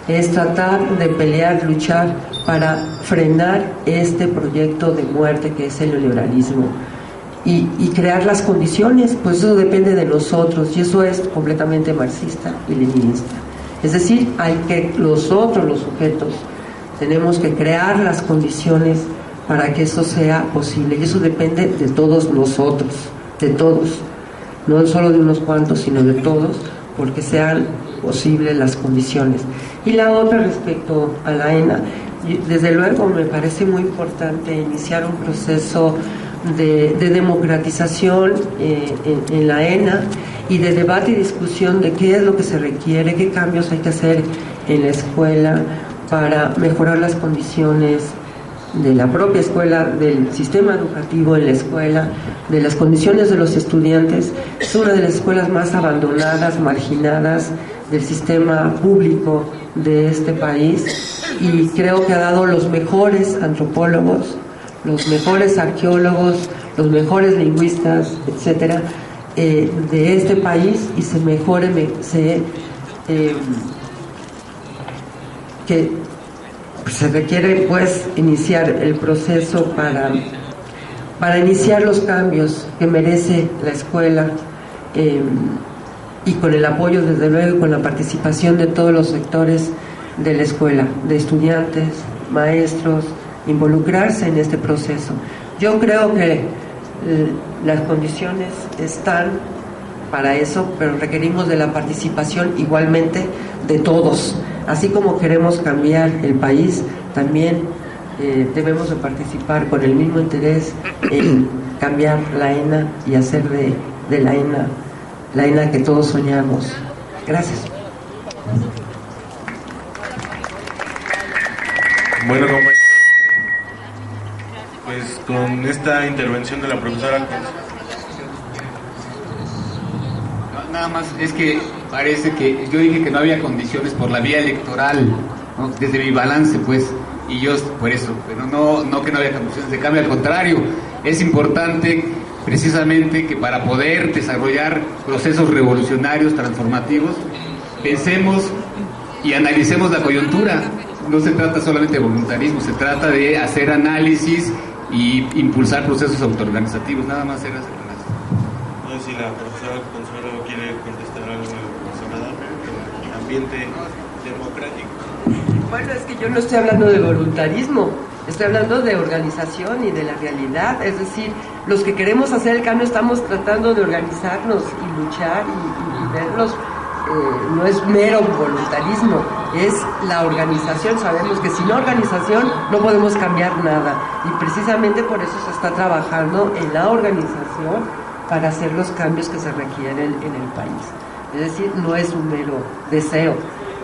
es tratar de pelear, luchar para frenar este proyecto de muerte que es el neoliberalismo y crear las condiciones. Pues eso depende de nosotros, y eso es completamente marxista y leninista. Es decir, hay que nosotros, los sujetos, tenemos que crear las condiciones para que eso sea posible, y eso depende de todos nosotros, de todos, no solo de unos cuantos, sino de todos, porque sean posibles las condiciones. Y la otra, respecto a la ENA, desde luego me parece muy importante iniciar un proceso de democratización en la ENA, y de debate y discusión de qué es lo que se requiere, qué cambios hay que hacer en la escuela para mejorar las condiciones de la propia escuela, del sistema educativo en la escuela, de las condiciones de los estudiantes. Es una de las escuelas más abandonadas, marginadas del sistema público de este país, y creo que ha dado los mejores antropólogos, los mejores arqueólogos, los mejores lingüistas, etcétera, de este país, y que se requiere pues iniciar el proceso para iniciar los cambios que merece la escuela, y con el apoyo, desde luego, y con la participación de todos los sectores de la escuela, de estudiantes, maestros, involucrarse en este proceso. Yo creo que las condiciones están para eso, pero requerimos de la participación igualmente de todos. Así como queremos cambiar el país, también debemos de participar con el mismo interés en cambiar la ENA y hacer de la ENA que todos soñamos. Gracias. Bueno, pues con esta intervención de la profesora, nada más es que parece que yo dije que no había condiciones por la vía electoral, ¿no? Desde mi balance, pues, y yo por eso, pero no que no había condiciones de cambio, al contrario, es importante precisamente que para poder desarrollar procesos revolucionarios, transformativos, pensemos y analicemos la coyuntura. No se trata solamente de voluntarismo, se trata de hacer análisis y impulsar procesos autoorganizativos, nada más era hacer análisis. No sé si la profesora Consuelo quiere contestar algo relacionado al ambiente democrático. Bueno, es que yo no estoy hablando de voluntarismo, estoy hablando de organización y de la realidad. Es decir, los que queremos hacer el cambio estamos tratando de organizarnos y luchar y verlos. No es mero voluntarismo, es la organización. Sabemos que sin organización no podemos cambiar nada, y precisamente por eso se está trabajando en la organización para hacer los cambios que se requieren en el país. Es decir, no es un mero deseo,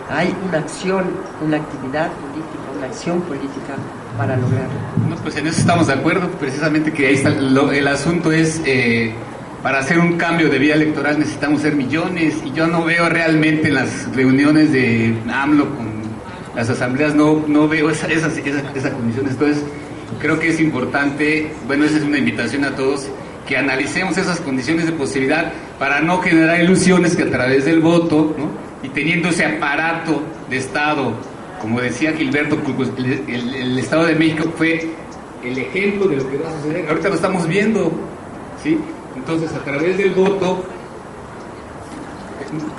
hay una acción, una actividad política, una acción política para lograrlo. No, pues en eso estamos de acuerdo, precisamente que ahí está el asunto es... para hacer un cambio de vía electoral necesitamos ser millones, y yo no veo realmente en las reuniones de AMLO con las asambleas, no veo esas condiciones. Entonces creo que es importante, bueno, esa es una invitación a todos, que analicemos esas condiciones de posibilidad para no generar ilusiones que a través del voto, ¿no? Y teniendo ese aparato de Estado, como decía Gilberto, pues el Estado de México fue el ejemplo de lo que va a suceder, ahorita lo estamos viendo, ¿sí? Entonces, a través del voto,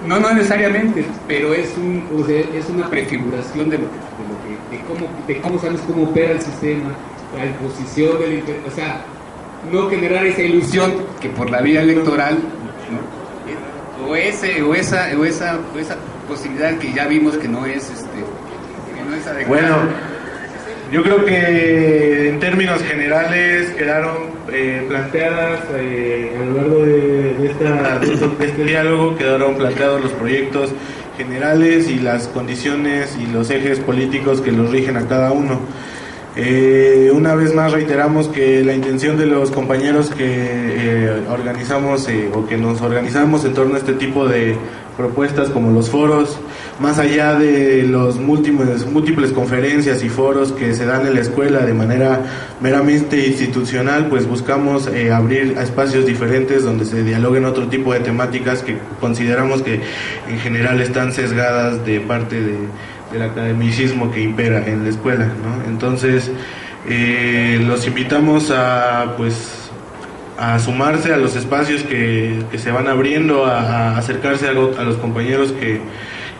no necesariamente, pero es una prefiguración de cómo sabes cómo opera el sistema, la disposición o sea, no generar esa ilusión que por la vía electoral, ¿no? o esa posibilidad que ya vimos que no es adecuada? Bueno, yo creo que en términos generales quedaron planteadas a lo largo de este diálogo, quedaron planteados los proyectos generales y las condiciones y los ejes políticos que los rigen a cada uno. Una vez más reiteramos que la intención de los compañeros que organizamos o que nos organizamos en torno a este tipo de propuestas como los foros, más allá de los múltiples conferencias y foros que se dan en la escuela de manera meramente institucional, pues buscamos abrir espacios diferentes donde se dialoguen otro tipo de temáticas que consideramos que en general están sesgadas de parte del academicismo que impera en la escuela, ¿no? Entonces los invitamos a sumarse a los espacios que se van abriendo, a acercarse a los compañeros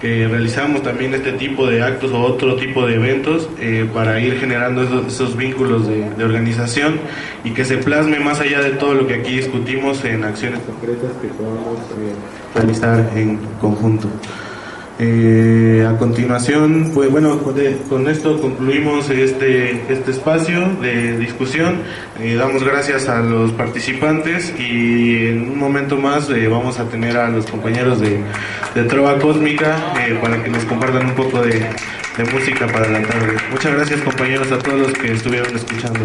que realizamos también este tipo de actos o otro tipo de eventos para ir generando esos vínculos de organización y que se plasme más allá de todo lo que aquí discutimos en acciones concretas que podamos realizar en conjunto. A continuación, pues bueno, con esto concluimos este espacio de discusión. Damos gracias a los participantes y en un momento más vamos a tener a los compañeros de Trova Cósmica para que nos compartan un poco de música para la tarde. Muchas gracias, compañeros, a todos los que estuvieron escuchando.